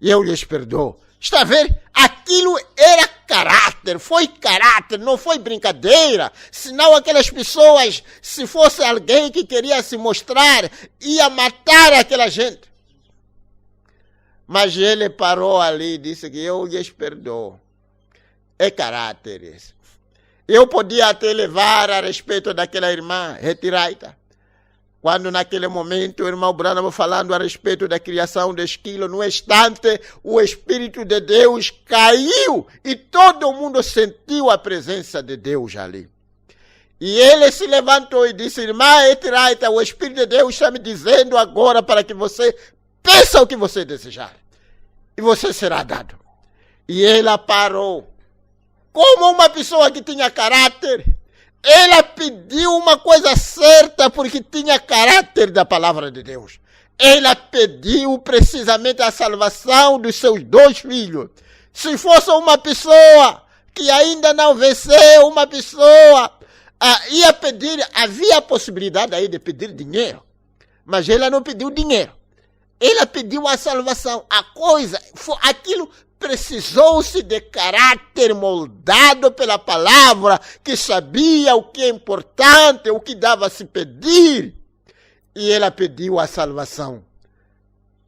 e eu lhes perdoo. Está a ver? Aquilo era caráter, foi caráter, não foi brincadeira. Senão aquelas pessoas, se fosse alguém que queria se mostrar, ia matar aquela gente. Mas ele parou ali e disse que eu lhes perdoo. É caráter esse. Eu podia até levar a respeito daquela irmã, Retiraita. Quando naquele momento o irmão Branham falando a respeito da criação do esquilo, no instante o Espírito de Deus caiu e todo mundo sentiu a presença de Deus ali. E ele se levantou e disse, irmã Etiraita, o Espírito de Deus está me dizendo agora para que você peça o que você desejar. E você será dado. E ela parou. Como uma pessoa que tinha caráter, ela pediu uma coisa certa porque tinha caráter da palavra de Deus. Ela pediu precisamente a salvação dos seus 2 filhos. Se fosse uma pessoa que ainda não venceu, uma pessoa ia pedir, havia a possibilidade aí de pedir dinheiro. Mas ela não pediu dinheiro. Ela pediu a salvação. Aquilo precisou-se de caráter moldado pela palavra, que sabia o que é importante, o que dava a se pedir. E ela pediu a salvação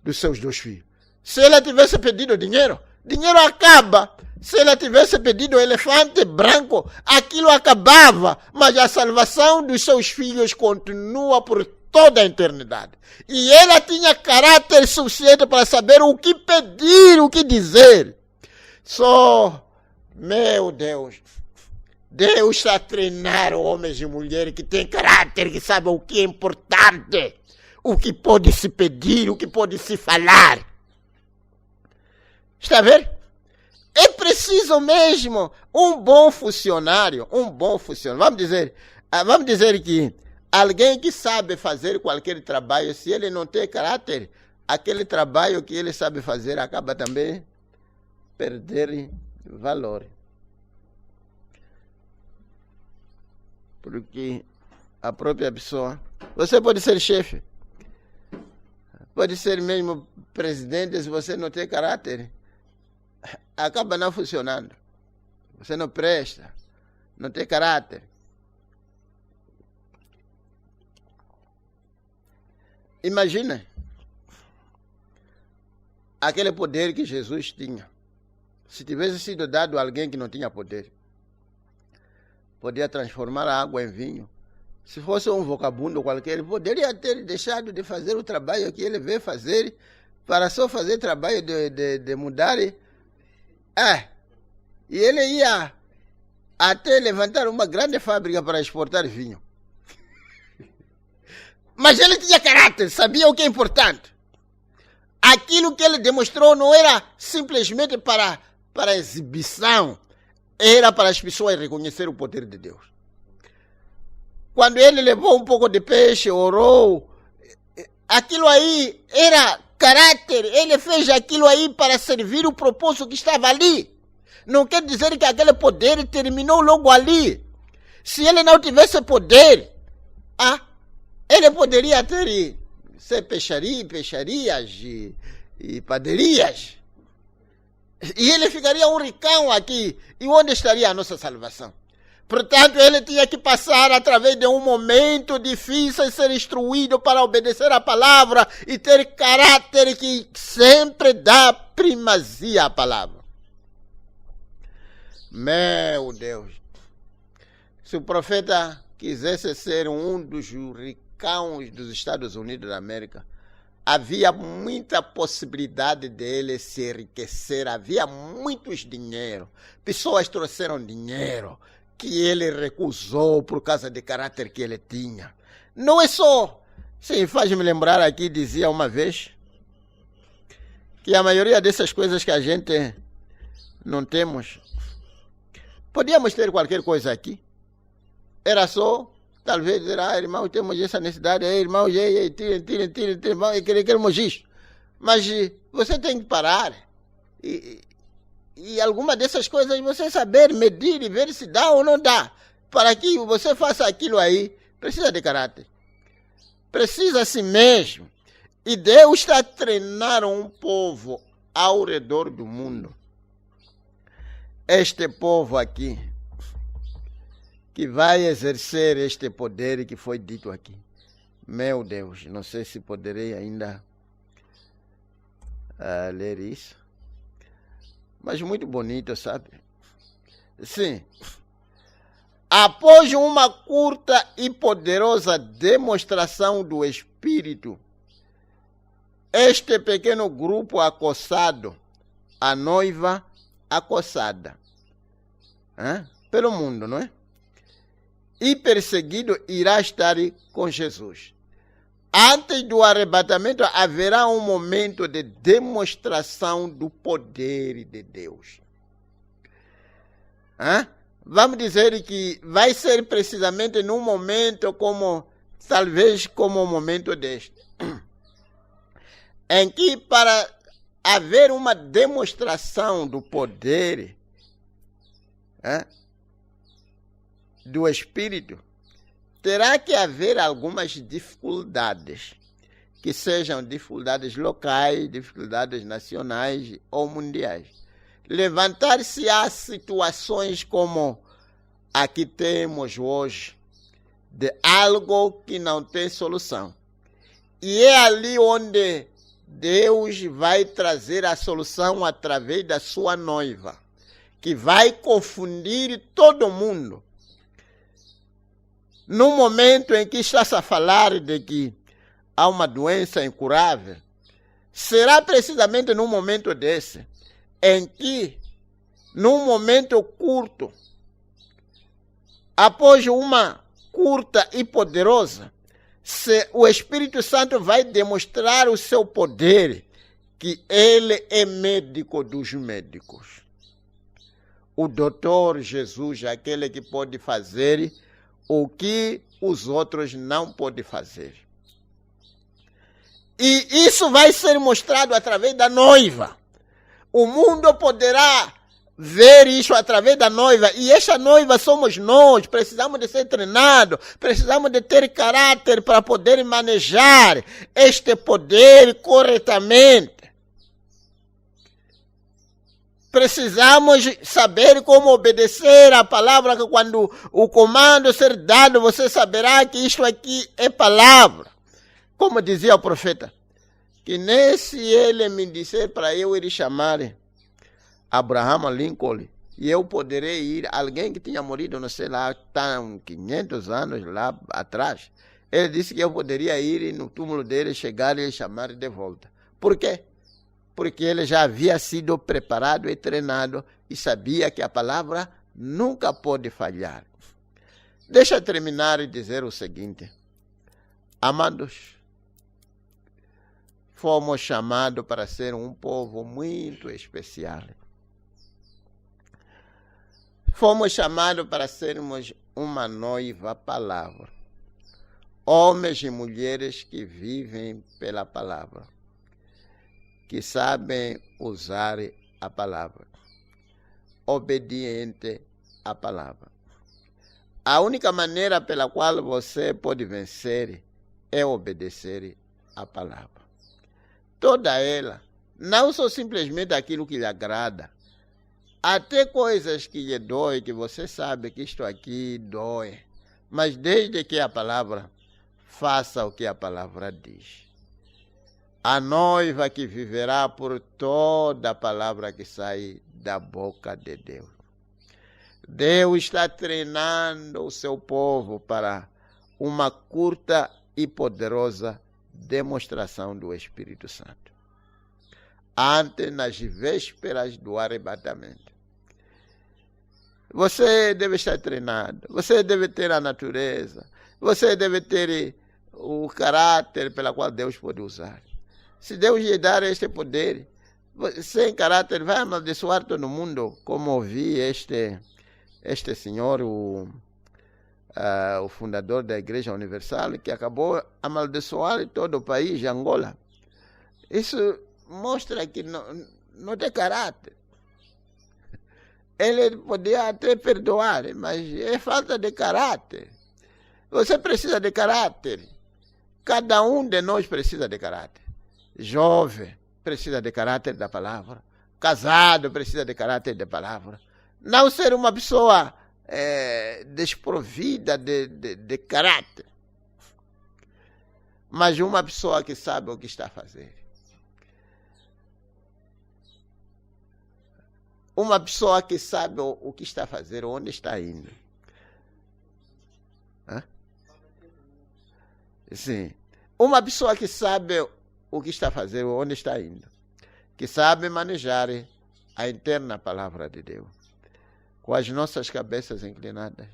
dos seus 2 filhos. Se ela tivesse pedido dinheiro, dinheiro acaba. Se ela tivesse pedido elefante branco, aquilo acabava. Mas a salvação dos seus filhos continua por toda a eternidade. E ela tinha caráter suficiente para saber o que pedir, o que dizer. Meu Deus, Deus está a treinar homens e mulheres que têm caráter, que sabem o que é importante, o que pode se pedir, o que pode se falar. Está a ver? É preciso mesmo um bom funcionário. Vamos dizer que alguém que sabe fazer qualquer trabalho, se ele não tem caráter, aquele trabalho que ele sabe fazer acaba também perder valor. Porque a própria pessoa, você pode ser chefe, pode ser mesmo presidente, se você não tem caráter, acaba não funcionando. Você não presta, não tem caráter. Imagina aquele poder que Jesus tinha. Se tivesse sido dado a alguém que não tinha poder, podia transformar a água em vinho. Se fosse um vagabundo qualquer, poderia ter deixado de fazer o trabalho que ele veio fazer, para só fazer trabalho de mudar. E ele ia até levantar uma grande fábrica para exportar vinho. Mas ele tinha caráter, sabia o que é importante. Aquilo que ele demonstrou não era simplesmente para exibição, era para as pessoas reconhecer o poder de Deus. Quando ele levou um pouco de peixe, orou, aquilo aí era caráter, ele fez aquilo aí para servir o propósito que estava ali. Não quer dizer que aquele poder terminou logo ali. Se ele não tivesse poder, ele poderia ter ser peixarias e padarias. E ele ficaria um ricão aqui. E onde estaria a nossa salvação? Portanto, ele tinha que passar através de um momento difícil, ser instruído para obedecer a palavra e ter caráter que sempre dá primazia à palavra. Meu Deus! Se o profeta quisesse ser um dos ricãos dos Estados Unidos da América, havia muita possibilidade dele se enriquecer, havia muitos dinheiro. Pessoas trouxeram dinheiro que ele recusou por causa do caráter que ele tinha. Não é só. Sim, faz-me lembrar aqui, dizia uma vez, que a maioria dessas coisas que a gente não temos, podíamos ter qualquer coisa aqui. Era só, talvez, dizer, irmão, temos essa necessidade, irmão, tira, irmão, queremos isso. Mas você tem que parar. E alguma dessas coisas você saber medir e ver se dá ou não dá. Para que você faça aquilo aí, precisa de caráter. Precisa assim mesmo. E Deus está treinando um povo ao redor do mundo. Este povo aqui, que vai exercer este poder que foi dito aqui. Meu Deus, não sei se poderei ainda ler isso. Mas muito bonito, sabe? Sim. Após uma curta e poderosa demonstração do Espírito, este pequeno grupo acossado, a noiva acossada, pelo mundo, não é? E perseguido irá estar com Jesus. Antes do arrebatamento haverá um momento de demonstração do poder de Deus. Vamos dizer que vai ser precisamente num momento como, talvez como o momento deste, em que para haver uma demonstração do poder do Espírito, terá que haver algumas dificuldades, que sejam dificuldades locais, dificuldades nacionais ou mundiais. Levantar-se a situações como a que temos hoje, de algo que não tem solução. E é ali onde Deus vai trazer a solução através da sua noiva, que vai confundir todo mundo. No momento em que está-se a falar de que há uma doença incurável, será precisamente num momento desse, em que, num momento curto, após uma curta e poderosa, o Espírito Santo vai demonstrar o seu poder, que ele é médico dos médicos. O doutor Jesus, aquele que pode fazer o que os outros não podem fazer. E isso vai ser mostrado através da noiva. O mundo poderá ver isso através da noiva. E essa noiva somos nós. Precisamos de ser treinados. Precisamos de ter caráter para poder manejar este poder corretamente. Precisamos saber como obedecer a palavra, que quando o comando ser dado, você saberá que isto aqui é palavra. Como dizia o profeta, que nem se ele me disser para eu ir chamar Abraham Lincoln, e eu poderei ir, alguém que tinha morrido, não sei lá, está 500 anos lá atrás, ele disse que eu poderia ir no túmulo dele, chegar e chamar de volta. Por quê? Porque ele já havia sido preparado e treinado e sabia que a palavra nunca pode falhar. Deixa eu terminar e dizer o seguinte. Amados, fomos chamados para ser um povo muito especial. Fomos chamados para sermos uma noiva palavra. Homens e mulheres que vivem pela palavra, que sabem usar a palavra, obediente à palavra. A única maneira pela qual você pode vencer é obedecer à palavra. Toda ela, não só simplesmente aquilo que lhe agrada, Até coisas que lhe dói, que você sabe que isto aqui dói. Mas desde que a palavra faça o que a palavra diz. A noiva que viverá por toda a palavra que sai da boca de Deus. Deus está treinando o seu povo para uma curta e poderosa demonstração do Espírito Santo. Antes, nas vésperas do arrebatamento. Você deve estar treinado, você deve ter a natureza, você deve ter o caráter pelo qual Deus pode usar. Se Deus lhe dar este poder, sem caráter, vai amaldiçoar todo mundo, como ouvi este senhor, o fundador da Igreja Universal, que acabou amaldiçoar todo o país de Angola. Isso mostra que não tem caráter. Ele podia até perdoar, mas é falta de caráter. Você precisa de caráter. Cada um de nós precisa de caráter. Jovem precisa de caráter da palavra. Casado precisa de caráter da palavra. Não ser uma pessoa desprovida de caráter, mas uma pessoa que sabe o que está a fazer. Uma pessoa que sabe o que está a fazer, onde está indo. Sim. Uma pessoa que sabe o que está a fazer, onde está indo. Que sabe manejar a interna palavra de Deus. Com as nossas cabeças inclinadas.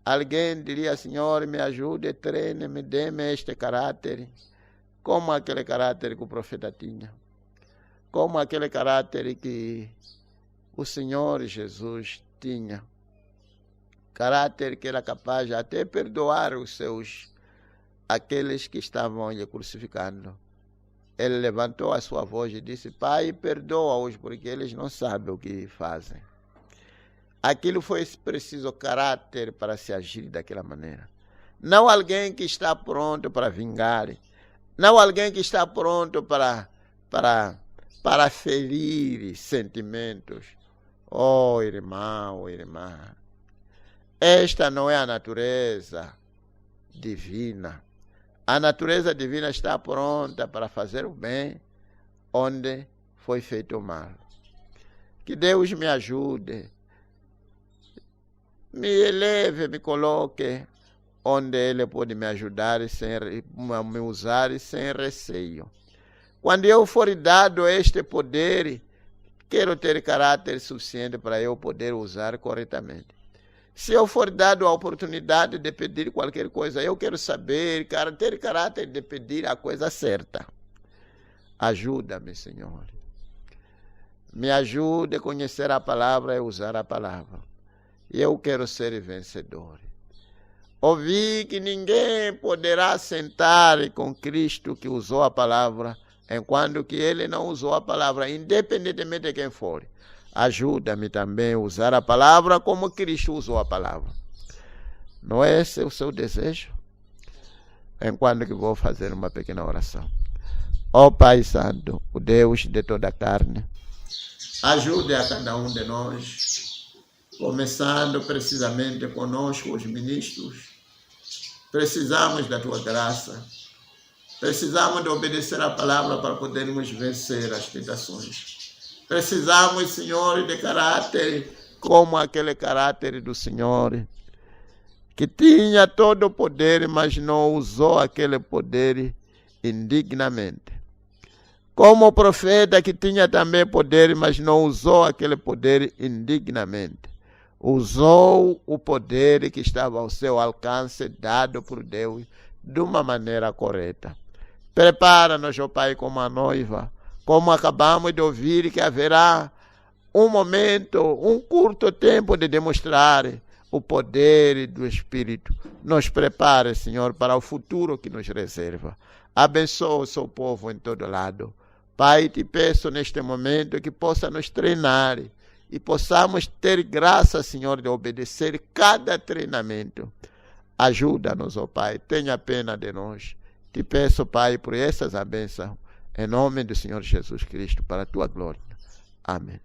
Alguém diria, Senhor, me ajude, treine-me, dê-me este caráter. Como aquele caráter que o profeta tinha. Como aquele caráter que o Senhor Jesus tinha. Caráter que era capaz de até perdoar aqueles que estavam lhe crucificando. Ele levantou a sua voz e disse, Pai, perdoa-os, porque eles não sabem o que fazem. Aquilo foi preciso caráter para se agir daquela maneira. Não alguém que está pronto para vingar. Não alguém que está pronto para ferir sentimentos. Oh, irmão, irmã. Esta não é a natureza divina. A natureza divina está pronta para fazer o bem onde foi feito o mal. Que Deus me ajude. Me eleve, me coloque onde Ele pode me ajudar, me usar sem receio. Quando eu for dado este poder, quero ter caráter suficiente para eu poder usar corretamente. Se eu for dado a oportunidade de pedir qualquer coisa, eu quero saber, ter caráter de pedir a coisa certa. Ajuda-me, Senhor. Me ajude a conhecer a palavra e usar a palavra. Eu quero ser vencedor. Ouvi que ninguém poderá sentar com Cristo que usou a palavra, enquanto que ele não usou a palavra, independentemente de quem for. Ajuda-me também a usar a palavra como Cristo usou a palavra. Não é esse o seu desejo? Enquanto que vou fazer uma pequena oração. Ó Pai Santo, o Deus de toda a carne, ajude a cada um de nós, começando precisamente conosco, os ministros. Precisamos da Tua graça. Precisamos de obedecer a palavra para podermos vencer as tentações. Precisamos, Senhor, de caráter como aquele caráter do Senhor, que tinha todo o poder, mas não usou aquele poder indignamente. Como o profeta que tinha também poder, mas não usou aquele poder indignamente. Usou o poder que estava ao seu alcance, dado por Deus, de uma maneira correta. Prepara-nos, ó Pai, como a noiva, como acabamos de ouvir que haverá um momento, um curto tempo de demonstrar o poder do Espírito. Nos prepare, Senhor, para o futuro que nos reserva. Abençoa o seu povo em todo lado. Pai, te peço neste momento que possa nos treinar e possamos ter graça, Senhor, de obedecer cada treinamento. Ajuda-nos, ó Pai, tenha pena de nós. Te peço, Pai, por essas bênçãos, em nome do Senhor Jesus Cristo, para a tua glória. Amém.